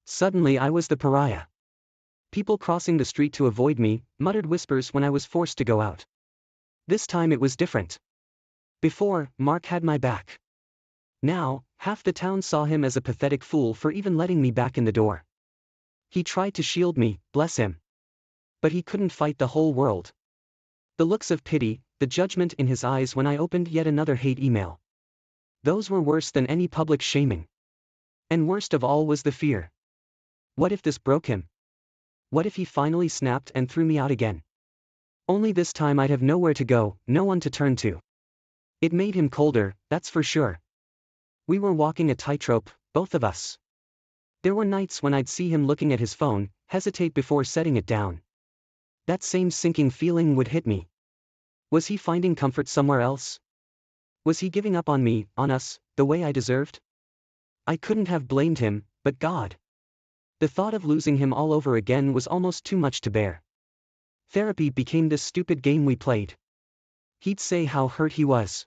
S1: Suddenly I was the pariah. People crossing the street to avoid me, muttered whispers when I was forced to go out. This time it was different. Before, Mark had my back. Now, half the town saw him as a pathetic fool for even letting me back in the door. He tried to shield me, bless him. But he couldn't fight the whole world. The looks of pity, the judgment in his eyes when I opened yet another hate email. Those were worse than any public shaming. And worst of all was the fear. What if this broke him? What if he finally snapped and threw me out again? Only this time I'd have nowhere to go, no one to turn to. It made him colder, that's for sure. We were walking a tightrope, both of us. There were nights when I'd see him looking at his phone, hesitate before setting it down. That same sinking feeling would hit me. Was he finding comfort somewhere else? Was he giving up on me, on us, the way I deserved? I couldn't have blamed him, but God. The thought of losing him all over again was almost too much to bear. Therapy became this stupid game we played. He'd say how hurt he was.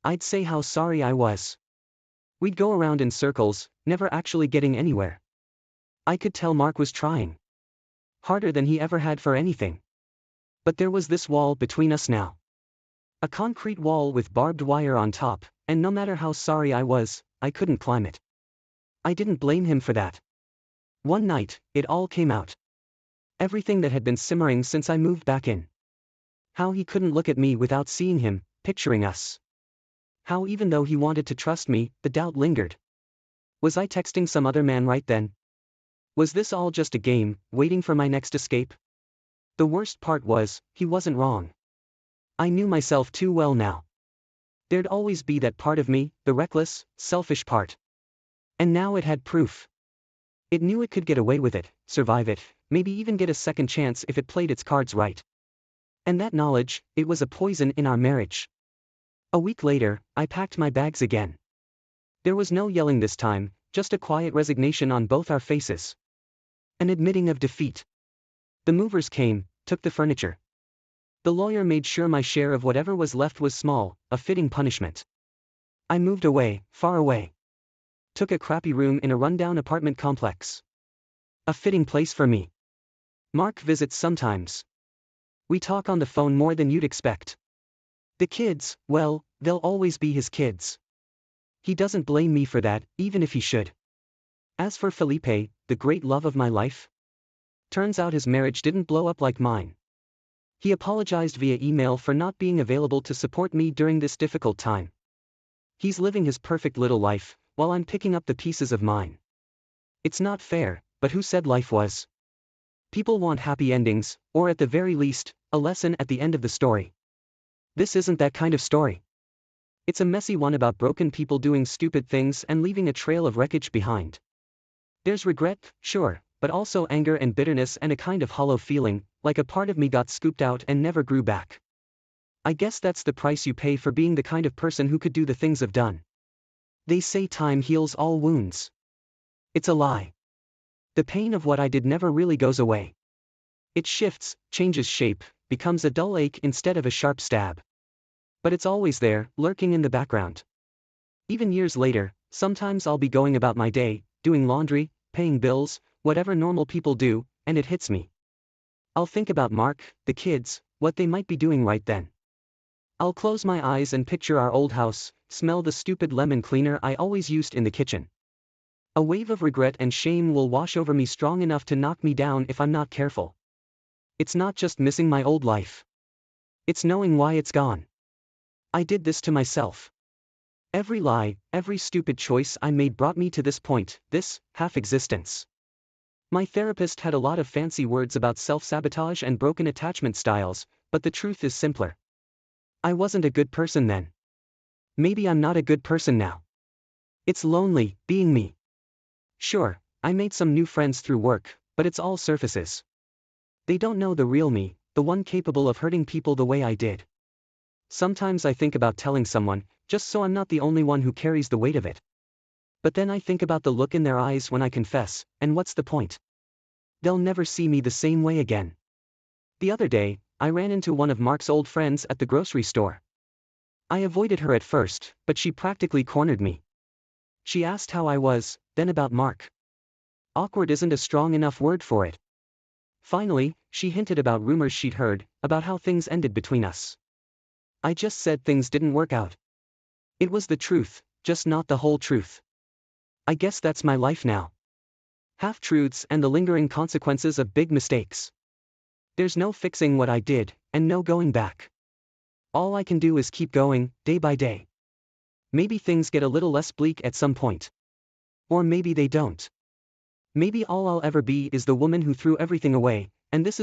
S1: I'd say how sorry I was. We'd go around in circles, never actually getting anywhere. I could tell Mark was trying. Harder than he ever had for anything. But there was this wall between us now. A concrete wall with barbed wire on top, and no matter how sorry I was, I couldn't climb it. I didn't blame him for that. One night, it all came out. Everything that had been simmering since I moved back in. How he couldn't look at me without seeing him, picturing us. How even though he wanted to trust me, the doubt lingered. Was I texting some other man right then? Was this all just a game, waiting for my next escape? The worst part was, he wasn't wrong. I knew myself too well now. There'd always be that part of me, the reckless, selfish part. And now it had proof. It knew it could get away with it, survive it, maybe even get a second chance if it played its cards right. And that knowledge, it was a poison in our marriage. A week later, I packed my bags again. There was no yelling this time, just a quiet resignation on both our faces. An admitting of defeat. The movers came, took the furniture. The lawyer made sure my share of whatever was left was small, a fitting punishment. I moved away, far away. Took a crappy room in a rundown apartment complex. A fitting place for me. Mark visits sometimes. We talk on the phone more than you'd expect. The kids, well, they'll always be his kids. He doesn't blame me for that, even if he should. As for Felipe, the great love of my life, turns out his marriage didn't blow up like mine. He apologized via email for not being available to support me during this difficult time. He's living his perfect little life, while I'm picking up the pieces of mine. It's not fair, but who said life was? People want happy endings, or at the very least, a lesson at the end of the story. This isn't that kind of story. It's a messy one about broken people doing stupid things and leaving a trail of wreckage behind. There's regret, sure, but also anger and bitterness and a kind of hollow feeling, like a part of me got scooped out and never grew back. I guess that's the price you pay for being the kind of person who could do the things I've done. They say time heals all wounds. It's a lie. The pain of what I did never really goes away. It shifts, changes shape, becomes a dull ache instead of a sharp stab. But it's always there, lurking in the background. Even years later, sometimes I'll be going about my day, doing laundry, paying bills, whatever normal people do, and it hits me. I'll think about Mark, the kids, what they might be doing right then. I'll close my eyes and picture our old house, smell the stupid lemon cleaner I always used in the kitchen. A wave of regret and shame will wash over me strong enough to knock me down if I'm not careful. It's not just missing my old life. It's knowing why it's gone. I did this to myself. Every lie, every stupid choice I made brought me to this point, this half-existence. My therapist had a lot of fancy words about self-sabotage and broken attachment styles, but the truth is simpler. I wasn't a good person then. Maybe I'm not a good person now. It's lonely, being me. Sure, I made some new friends through work, but it's all surfaces. They don't know the real me, the one capable of hurting people the way I did. Sometimes I think about telling someone, just so I'm not the only one who carries the weight of it. But then I think about the look in their eyes when I confess, and what's the point? They'll never see me the same way again. The other day, I ran into one of Mark's old friends at the grocery store. I avoided her at first, but she practically cornered me. She asked how I was, then about Mark. Awkward isn't a strong enough word for it. Finally, she hinted about rumors she'd heard, about how things ended between us. I just said things didn't work out. It was the truth, just not the whole truth. I guess that's my life now. Half-truths and the lingering consequences of big mistakes. There's no fixing what I did, and no going back. All I can do is keep going, day by day. Maybe things get a little less bleak at some point. Or maybe they don't. Maybe all I'll ever be is the woman who threw everything away, and this is